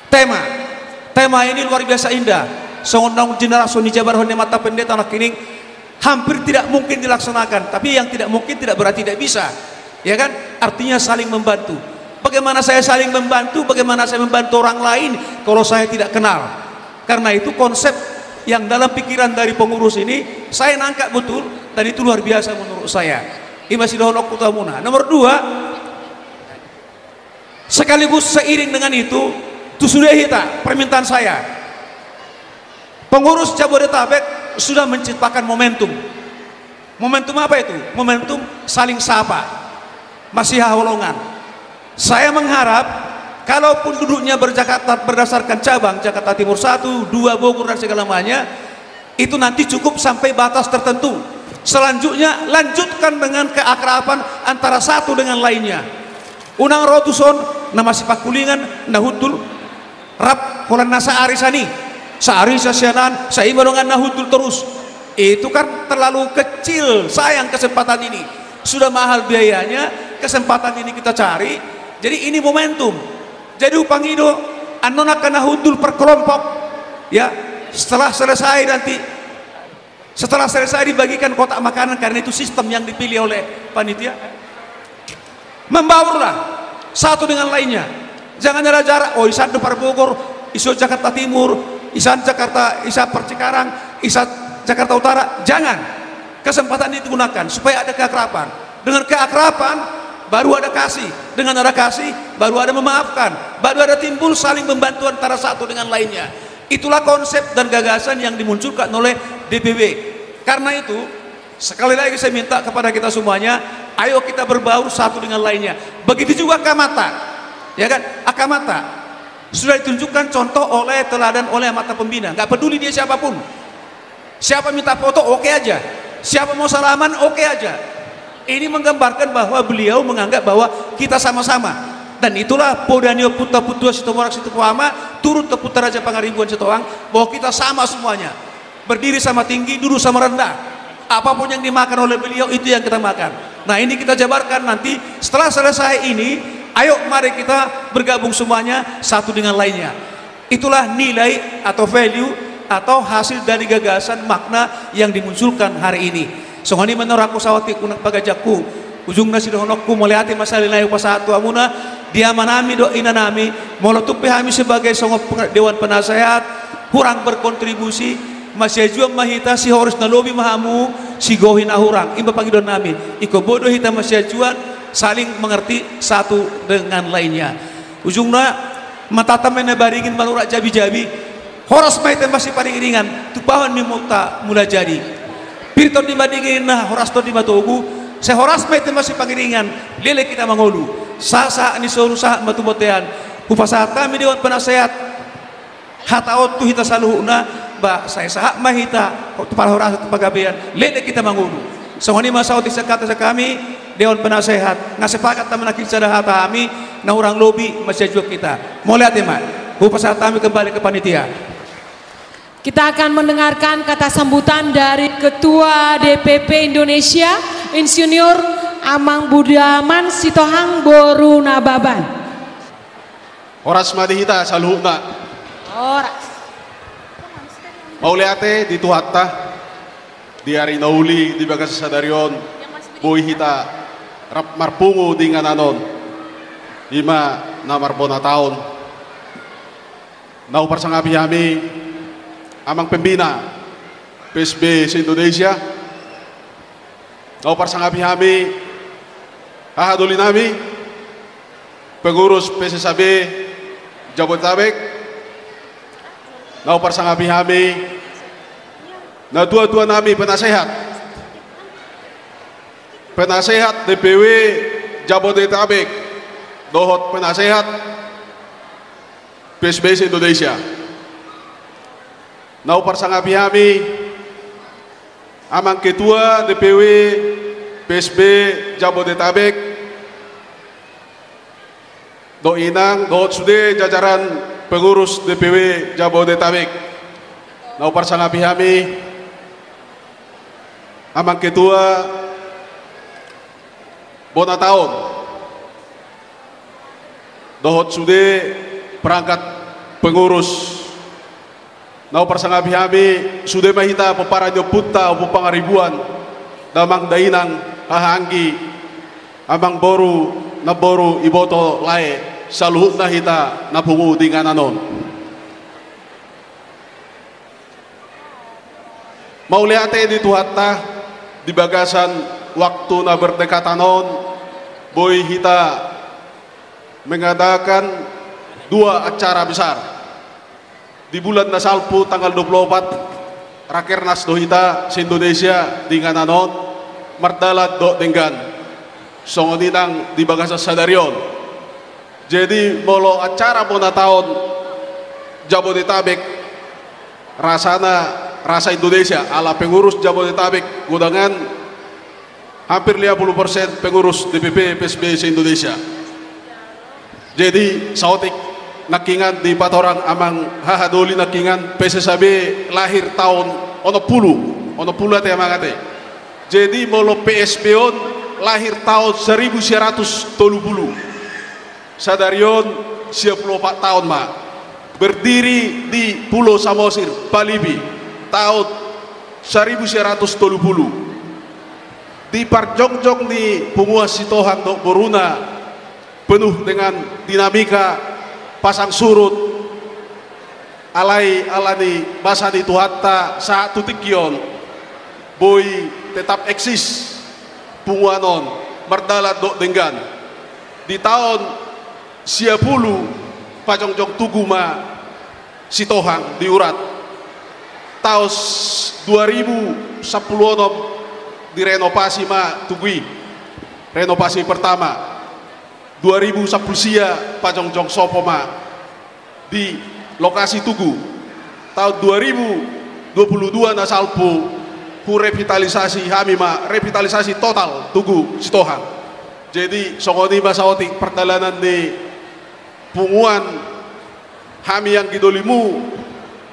tema ini luar biasa indah. Seorang generasi di Jabar Honde mata pendeta anak ini hampir tidak mungkin dilaksanakan, tapi yang tidak mungkin tidak berarti tidak bisa, ya kan? Artinya saling membantu. Bagaimana saya saling membantu, bagaimana saya membantu orang lain kalau saya tidak kenal. Karena itu konsep yang dalam pikiran dari pengurus ini saya nangkap betul, dan itu luar biasa menurut saya. Ini masih dohonok kutamuna. Nomor 2, sekaligus seiring dengan itu sudah hita permintaan saya. Pengurus Jabodetabek sudah menciptakan momentum. Momentum apa itu? Momentum saling sapa. Masih hawlongan. Saya mengharap kalaupun duduknya berjakarta berdasarkan cabang, Jakarta Timur 1, 2 Bogor dan segala macamnya, itu nanti cukup sampai batas tertentu. Selanjutnya lanjutkan dengan keakraban antara satu dengan lainnya. unang rotuson na masipakulingan na hutul rap kolan nasa arisani sa arisa sianan sa ibalongan na hutul terus. Itu kan terlalu kecil, sayang kesempatan ini. Sudah mahal biayanya, kesempatan ini kita cari. Jadi ini momentum. Jadi upang itu anona kana hutul per kelompok. Ya, setelah selesai dibagikan kotak makanan, karena itu sistem yang dipilih oleh panitia. Membaurlah satu dengan lainnya. Jangan ada jarak. Oh, isan Depar Bogor, iso Jakarta Timur, isan Jakarta, isa Percikarang, isa Jakarta Utara. Jangan. Kesempatan itu gunakan supaya ada keakraban. Dengan keakraban baru ada kasih. Dengan ada kasih baru ada memaafkan. Baru ada timbul saling membantu antara satu dengan lainnya. Itulah konsep dan gagasan yang dimunculkan oleh DPW. Karena itu sekali lagi saya minta kepada kita semuanya, ayo kita berbaur satu dengan lainnya. Begitu juga Akamata, ya kan? Akamata sudah ditunjukkan contoh oleh teladan oleh mata pembina. Gak peduli dia siapapun, siapa minta foto oke aja, siapa mau salaman oke aja. Ini menggambarkan bahwa beliau menganggap bahwa kita sama-sama. Dan itulah Podanio Putra Putua Sitomorak Situpuama turut Teputra Raja Pangaribuan Sitoang, bahwa kita sama semuanya, berdiri sama tinggi, duduk sama rendah. Apapun yang dimakan oleh beliau itu yang kita makan. Nah, ini kita jabarkan nanti setelah selesai ini. Ayo mari kita bergabung semuanya satu dengan lainnya. Itulah nilai atau value atau hasil dari gagasan makna yang dimunculkan hari ini. Songoni menoraku sawati kunak pagajakku ujung nasi dohonokku melihat masalah nilai upasatu amuna dia manami do inanami molotupi kami sebagai songop dewan penasehat kurang berkontribusi masih jual mahita si harus nalobi mahamu si gohin ahurang imba pangidon nami iko bodoh hita masih jual saling mengerti satu dengan lainnya. Ujungnya matata mena baringin malurak jabi-jabi horas maite masih paling ringan tupahan mimuta mula jadi pirton dibandingin nah horas to dibatogu saya horas maite masih pangiringan lele kita mangolu sasa ni sorusa matubotean upasata mi dewan penasehat hataot tu hita saluhuna ba saya sahak mahita para horas pagabean lele kita mangolu songoni masaut sekata kami dewan penasehat ngasepakat taman kita hata kami na orang lobi masih juga kita mau lihat ya mak upasata kami kembali ke panitia. Kita akan mendengarkan kata sambutan dari Ketua DPP Indonesia Insinyur Amang Budaman Sitohang Boru Nababan. Horas madihita saluhna. Horas. Mauliate di tuhatta di hari nauli di bagas sadarion boy hita rap marpungu dengan anon ima namar bona taon nau persangabi kami amang pembina PSB se-Indonesia nau persangabi kami ahaduli nami pengurus PSSB Jabodetabek nau persangabi kami na dua-dua nami penasehat DPW Jabodetabek dohot penasehat PSB se-Indonesia nau persangabi kami amang ketua DPW PSB Jabodetabek do inang do sude jajaran pengurus DPW Jabodetabek nau persangabi kami amang ketua bona taon dohot sude perangkat pengurus nau persangabi kami sudah mahita peparanyo puta upu pangaribuan damang dainang ahanggi amang boru na boru iboto lae saluhut na hita na pungu dengan anon mauliate di tuhatta di bagasan waktu na berdekatanon boy hita mengadakan dua acara besar di bulan Nasalpu tanggal 24 Rakernas dohita se-Indonesia dengan anon mardalat do dengan songodinang di bagasa sadarion. Jadi molo acara bona tahun Jabodetabek rasa Indonesia ala pengurus Jabodetabek gudangan hampir 50% pengurus DPP PSB se-Indonesia Jadi saotik nakingan di patorang amang hahadoli nakingan PSSB lahir tahun ono puluh ate amangate. Jadi molo PSB on lahir tahun 1930. Sadarion 24 tahun mak. Berdiri di Pulau Samosir, Balibi, tahun 1930. Di Parjongjong di Punguas Sitohang Dok Boruna, penuh dengan dinamika pasang surut, alani basani tuhatta saat tutikion, boy tetap eksis, punguanon, merdalat Dok Denggan. Di tahun 10 Pajongjong Tuguma Sitohang diurat tahun 2010 direnovasi ma Tugui renovasi pertama 2010 sia Pajongjong Sopo ma di lokasi Tugu tahun 2022 nasalpu hu revitalisasi hami ma revitalisasi total Tugu Sitohang. Jadi songoni masaoti perjalanan di punguan hami yang gidolimu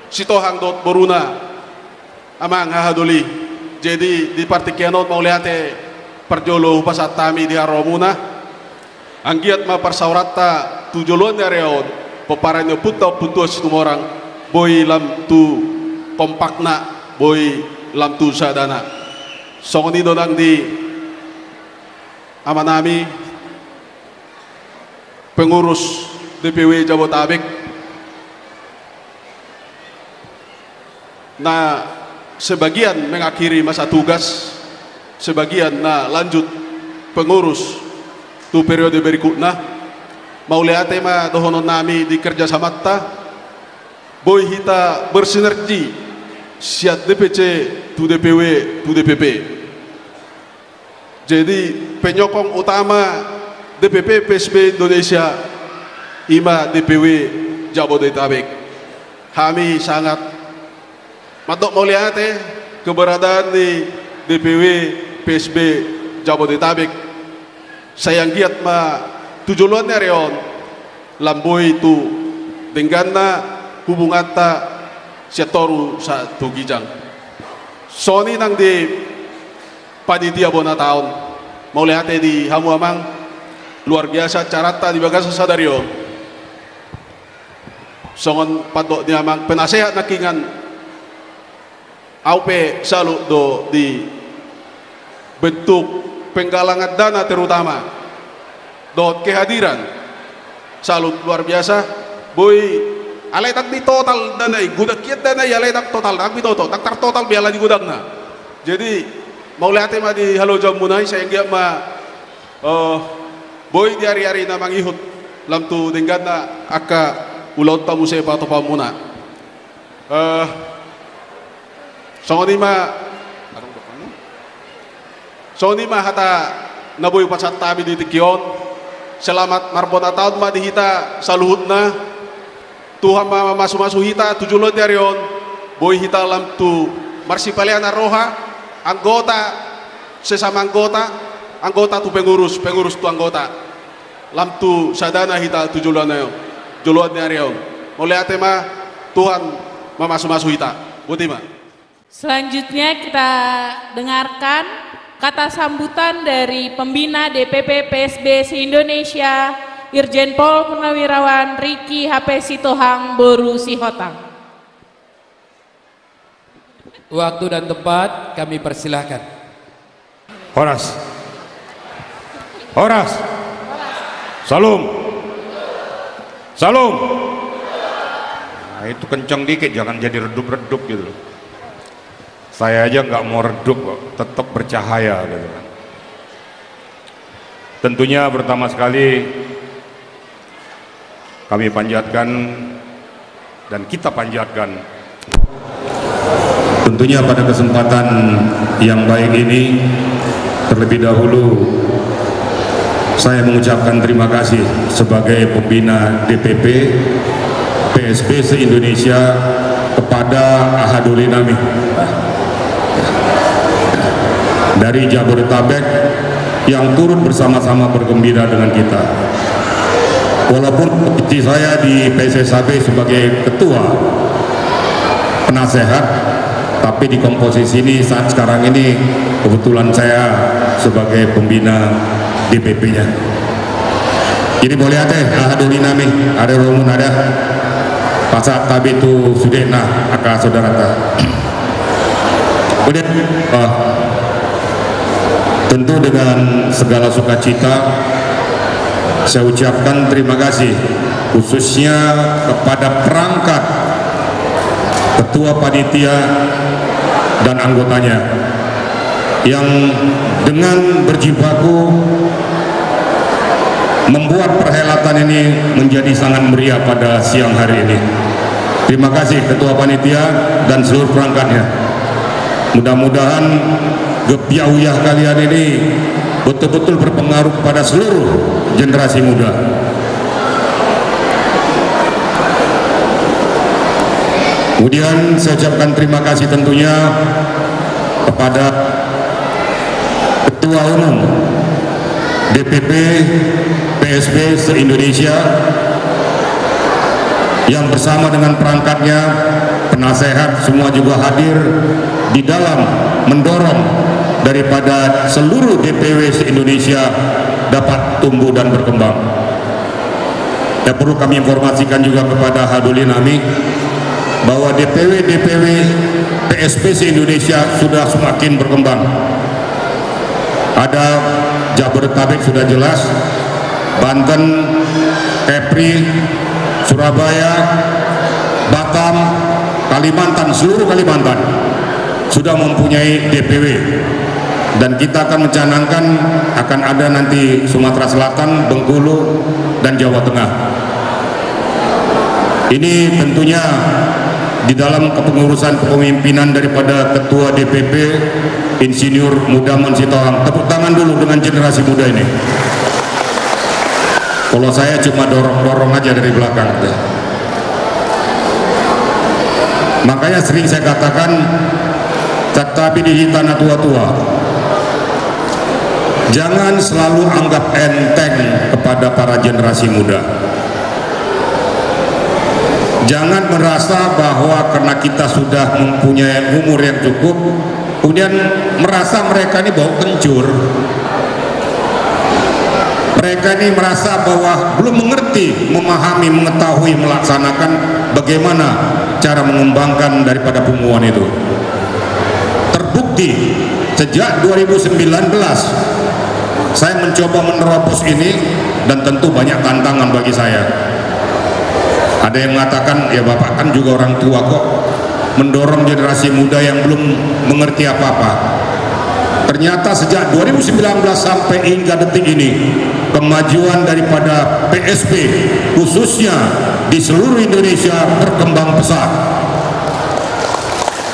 Sitohang Dot Boruna amang hahadoli. Jadi di partikianot mau lihat perjolo pasat tami di Haromuna anggiat ma persaurata tujolon yareon peparanyo putau putus tumorang boy lam tu kompakna boy lam tu sadana songoni donang di amanami pengurus DPW Jabodetabek na sebagian mengakhiri masa tugas, sebagian na lanjut pengurus tu periode berikutnya. Mau lihat tema dohonon nami di kerja samatta boy hita bersinergi siat DPC tu DPW tu DPP. Jadi penyokong utama DPP PSB Indonesia Ima DPW Jabodetabek. Kami sangat matok melihat keberadaan di DPW PSB Jabodetabek. Sayang giat ma tujuannya reon lamboy itu dengan hubungan ta setoru satu gijang. Sony nang di panitia bona tahun mau lihat di hamu amang luar biasa carata di bagasa sadario. Songon padok dia mang penasehat nakingan aupe salu do di bentuk penggalangan dana terutama do kehadiran salut luar biasa boy alay tak di total dana gudak kiat dana alay tak total tak di total tak total biala di gudagna. Jadi mau lihat ma di halo jam munai saya nggak ma boy di hari-hari na mangihut lam tu dengan na aka ulau tamu saya pato pamuna. Sonima hata naboy pasat tabi di tikion. Selamat marbona tahun ma dihita saluhutna. Tuhan ma masu hita tujulon darion. Boy hita lam tu marsipaliana roha anggota sesama anggota tu pengurus tu anggota. Lam tu sadana hita tujulon ayo. Juluan nyarion. Mulai tema Tuhan memasu hita. Butima. Selanjutnya kita dengarkan kata sambutan dari pembina DPP PSB se-Indonesia Irjen Pol Purnawirawan Riki HP Sitohang Boru Sihotang. Waktu dan tempat kami persilahkan. Horas. Salam. Nah, itu kencang dikit, jangan jadi redup-redup gitu. Saya aja nggak mau redup kok, tetap bercahaya gitu. Tentunya pertama sekali kami panjatkan dan kita panjatkan. Tentunya pada kesempatan yang baik ini terlebih dahulu saya mengucapkan terima kasih sebagai pembina DPP PSB se-Indonesia kepada ahaduli nami dari Jabodetabek yang turut bersama-sama bergembira dengan kita. walaupun posisi saya di PSSAB sebagai ketua penasehat, tapi di komposisi ini saat sekarang ini kebetulan saya sebagai pembina DPP-nya. Jadi boleh ada nami, ada romun ada pasat tabi itu sudena aka saudara ta. Kemudian tentu dengan segala sukacita saya ucapkan terima kasih khususnya kepada perangkat ketua panitia dan anggotanya yang dengan berjibaku membuat perhelatan ini menjadi sangat meriah pada siang hari ini. Terima kasih ketua panitia dan seluruh perangkatnya. Mudah-mudahan gepiauyah kalian ini betul-betul berpengaruh kepada seluruh generasi muda. Kemudian saya ucapkan terima kasih tentunya kepada Ketua Umum DPP PSB se-Indonesia yang bersama dengan perangkatnya, penasehat semua juga hadir di dalam mendorong daripada seluruh DPW se-Indonesia dapat tumbuh dan berkembang. Ya, perlu kami informasikan juga kepada hadirin kami bahwa DPW PSB se-Indonesia sudah semakin berkembang. Ada Jabodetabek sudah jelas, Banten, Kepri, Surabaya, Batam, Kalimantan, seluruh Kalimantan sudah mempunyai DPW, dan kita akan mencanangkan akan ada nanti Sumatera Selatan, Bengkulu, dan Jawa Tengah. Ini tentunya di dalam kepengurusan kepemimpinan daripada Ketua DPP Insinyur Mudamon Sitohang. Tepuk tangan dulu dengan generasi muda ini. Kalau saya cuma dorong-dorong aja dari belakang. Makanya sering saya katakan, tetapi di tanah tua-tua, jangan selalu anggap enteng kepada para generasi muda. Jangan merasa bahwa karena kita sudah mempunyai umur yang cukup, kemudian merasa mereka ini bau kencur. Mereka ini merasa bahwa belum mengerti, memahami, mengetahui, melaksanakan bagaimana cara mengembangkan daripada pembuatan itu. Terbukti sejak 2019 saya mencoba menerobos ini, dan tentu banyak tantangan bagi saya. Ada yang mengatakan, ya Bapak kan juga orang tua kok, mendorong generasi muda yang belum mengerti apa-apa. Ternyata sejak 2019 sampai hingga detik ini, kemajuan daripada PSB khususnya di seluruh Indonesia berkembang pesat.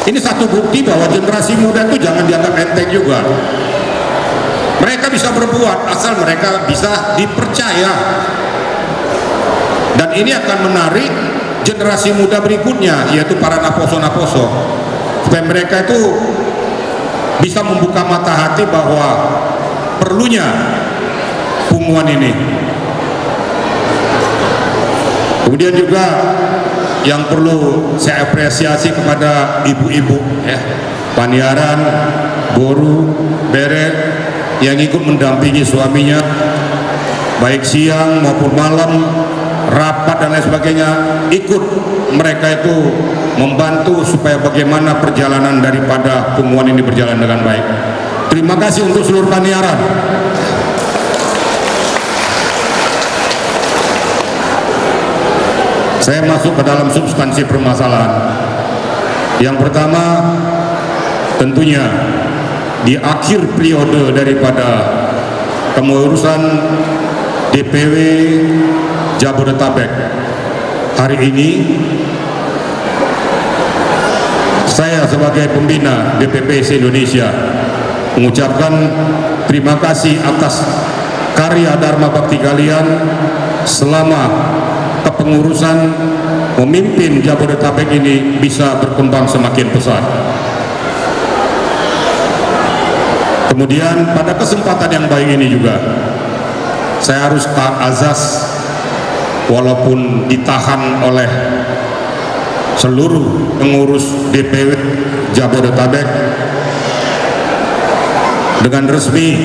Ini satu bukti bahwa generasi muda itu jangan dianggap enteng juga. Mereka bisa berbuat asal mereka bisa dipercaya. Dan ini akan menarik generasi muda berikutnya, yaitu para naposo-naposo, supaya mereka itu bisa membuka mata hati bahwa perlunya punggungan ini. Kemudian juga yang perlu saya apresiasi kepada ibu-ibu ya, Paniaran, Boru, Beret yang ikut mendampingi suaminya baik siang maupun malam, rapat dan lain sebagainya, ikut mereka itu membantu supaya bagaimana perjalanan daripada pengumuman ini berjalan dengan baik. Terima kasih untuk seluruh Paniaran. Saya masuk ke dalam substansi permasalahan. Yang pertama, tentunya di akhir periode daripada kepengurusan DPW Jabodetabek hari ini, saya sebagai pembina DPP se-Indonesia mengucapkan terima kasih atas karya Dharma Bakti kalian selama kepengurusan memimpin Jabodetabek ini bisa berkembang semakin pesat. Kemudian pada kesempatan yang baik ini juga saya harus tak azas walaupun ditahan oleh seluruh pengurus DPW Jabodetabek, dengan resmi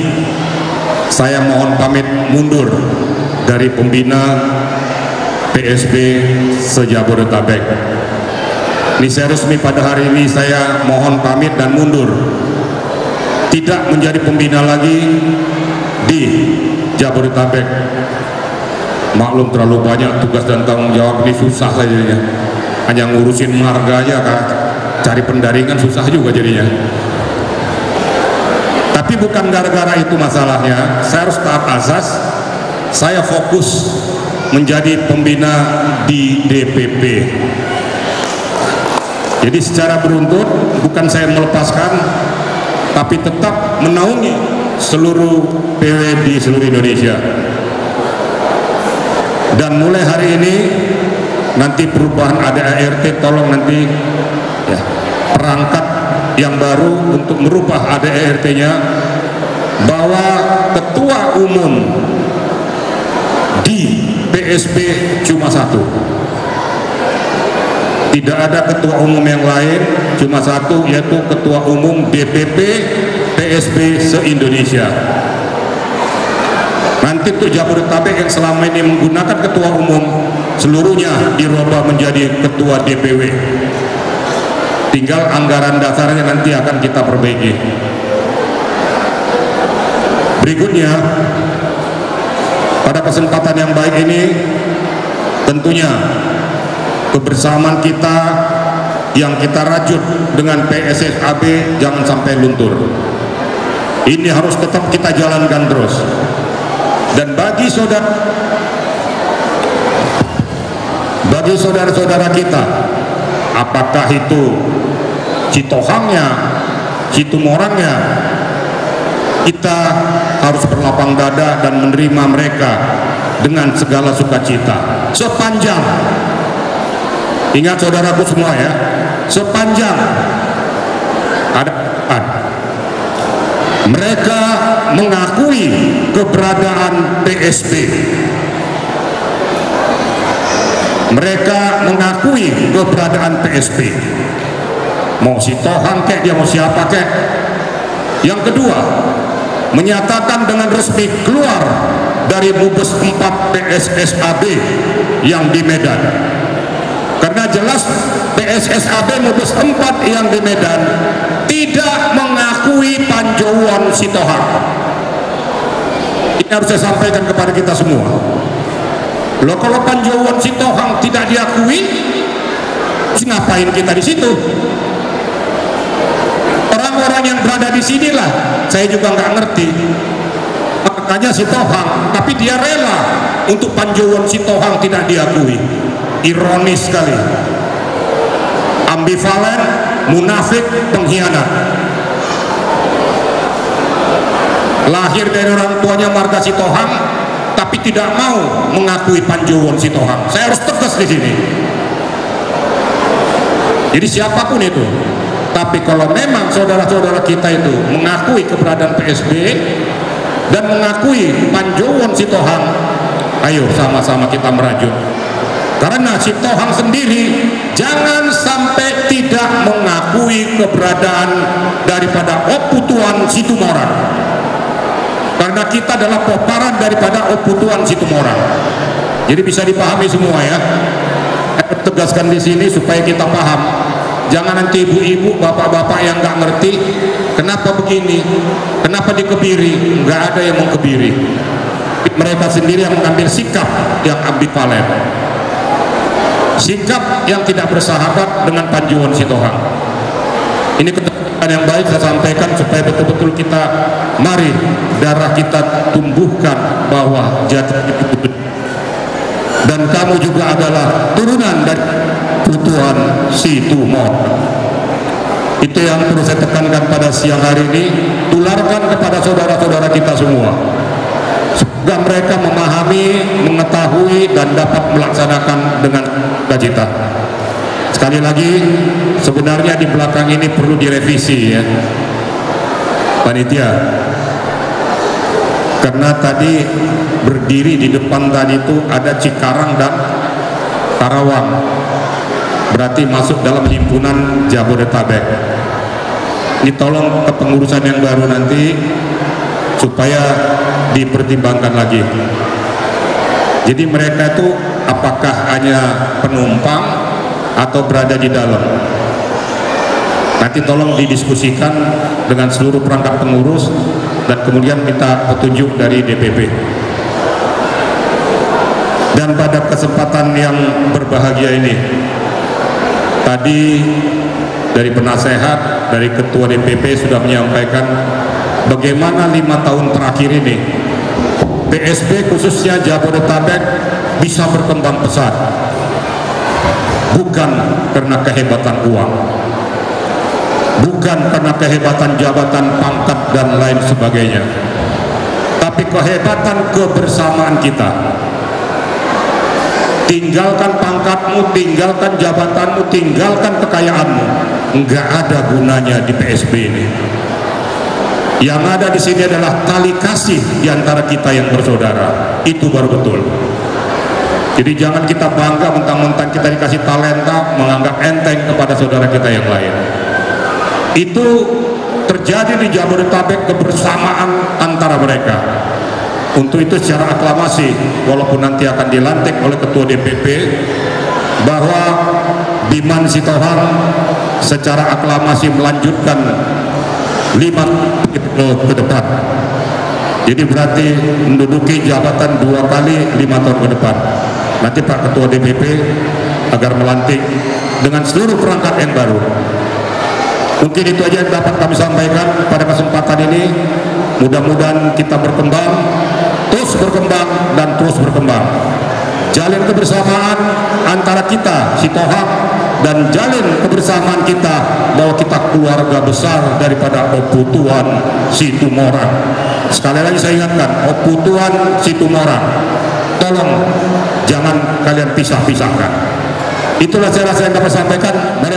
saya mohon pamit mundur dari pembina PSB se-Jabodetabek. Ini saya resmi pada hari ini, saya mohon pamit dan mundur, tidak menjadi pembina lagi di Jabodetabek. Maklum terlalu banyak tugas dan tanggung jawab, ini susah lah jadinya. Hanya ngurusin marga aja, cari pendaringan susah juga jadinya. Tapi bukan gara-gara itu masalahnya, saya harus taat azas, saya fokus menjadi pembina di DPP. Jadi secara beruntun, bukan saya melepaskan, tapi tetap menaungi seluruh PW di seluruh Indonesia. Dan mulai hari ini, nanti perubahan ADART, tolong nanti ya, perangkat yang baru untuk merubah ADART-nya, bahwa ketua umum di PSB cuma satu, tidak ada ketua umum yang lain, cuma satu, yaitu ketua umum DPP PSB se-Indonesia. Nanti untuk Jabodetabek yang selama ini menggunakan ketua umum, seluruhnya dirubah menjadi ketua DPW. Tinggal anggaran dasarnya nanti akan kita perbaiki. Berikutnya, pada kesempatan yang baik ini, tentunya kebersamaan kita yang kita rajut dengan PSSAB jangan sampai luntur. Ini harus tetap kita jalankan terus. Dan bagi saudara-saudara kita, apakah itu Citohangnya, Situmorangnya, kita harus berlapang dada dan menerima mereka dengan segala sukacita. Sepanjang, ingat saudaraku semua ya, sepanjang ada mereka mengakui keberadaan PSB, mereka mengakui keberadaan PSB, mau si Tohang kek, dia mau siapa kek. Yang kedua, menyatakan dengan resmi keluar dari Mubes 4 PSSAB yang di Medan, karena jelas PSSAB Mubes 4 yang di Medan tidak mengakui Panjowon Sitohang. Ini harus saya sampaikan kepada kita semua. Loh, kalau Panjowon Sitohang tidak diakui, ngapain kita di situ? Orang-orang yang berada di sinilah saya juga nggak ngerti. Makanya Sitohang, tapi dia rela untuk Panjowon Sitohang tidak diakui. Ironis sekali, ambivalen, munafik, pengkhianat. Lahir dari orang tuanya marga Sitohang, tapi tidak mau mengakui Panjowon Sitohang. Saya harus tegas di sini. Jadi siapapun itu, tapi kalau memang saudara-saudara kita itu mengakui keberadaan PSB dan mengakui Panjowon Sitohang, ayo sama-sama kita merajut. Karena Sitohang sendiri jangan sampai tidak mengakui keberadaan daripada Oputuan Situmorang, karena kita adalah peparan daripada Oputuan Situmorang. Jadi bisa dipahami semua ya. Saya tegaskan di sini supaya kita paham. Jangan nanti ibu-ibu, bapak-bapak yang nggak ngerti kenapa begini, kenapa dikebiri. Nggak ada yang mau kebiri. Mereka sendiri yang mengambil sikap yang ambivalen, sikap yang tidak bersahabat dengan Panjowon Sitohang. Ini keterangan yang baik saya sampaikan supaya betul-betul kita, mari darah kita tumbuhkan bahwa jati itu, dan kamu juga adalah turunan dari Putuan Situmorang. Itu yang perlu saya tekankan pada siang hari ini. Tularkan kepada saudara-saudara kita semua, semoga mereka memahami, mengetahui, dan dapat melaksanakan dengan cita. Sekali lagi, sebenarnya di belakang ini perlu direvisi ya, panitia. karena tadi berdiri di depan tadi itu ada Cikarang dan Karawang, berarti masuk dalam himpunan Jabodetabek. Ini tolong kepengurusan yang baru nanti supaya dipertimbangkan lagi. Jadi mereka itu apakah hanya penumpang atau berada di dalam? Nanti tolong didiskusikan dengan seluruh perangkat pengurus dan kemudian minta petunjuk dari DPP. Dan pada kesempatan yang berbahagia ini, tadi dari penasehat, dari ketua DPP sudah menyampaikan bagaimana 5 tahun terakhir ini PSB khususnya Jabodetabek bisa berkembang pesat, bukan karena kehebatan uang, bukan karena kehebatan jabatan, pangkat dan lain sebagainya, tapi kehebatan kebersamaan kita. Tinggalkan pangkatmu, tinggalkan jabatanmu, tinggalkan kekayaanmu, enggak ada gunanya di PSB ini. Yang ada di sini adalah tali kasih di antara kita yang bersaudara. Itu baru betul. Jadi jangan kita bangga mentang-mentang kita dikasih talenta menganggap enteng kepada saudara kita yang lain. Itu terjadi di Jabodetabek, kebersamaan antara mereka. Untuk itu secara aklamasi, walaupun nanti akan dilantik oleh ketua DPP, bahwa Biman Sitohang secara aklamasi melanjutkan 5 ke depan. Jadi berarti menduduki jabatan 2 kali 5 tahun ke depan. Nanti Pak Ketua DPP agar melantik dengan seluruh perangkat yang baru. Mungkin itu aja yang dapat kami sampaikan pada kesempatan ini. Mudah-mudahan kita berkembang, terus berkembang dan terus berkembang. Jalin kebersamaan antara kita Sitohang dan jalin kebersamaan kita bahwa kita keluarga besar daripada Oputuan Situmorang. Sekali lagi saya ingatkan, Oputuan Situmorang, tolong jangan kalian pisah-pisahkan. Itulah saya dapat sampaikan. Mari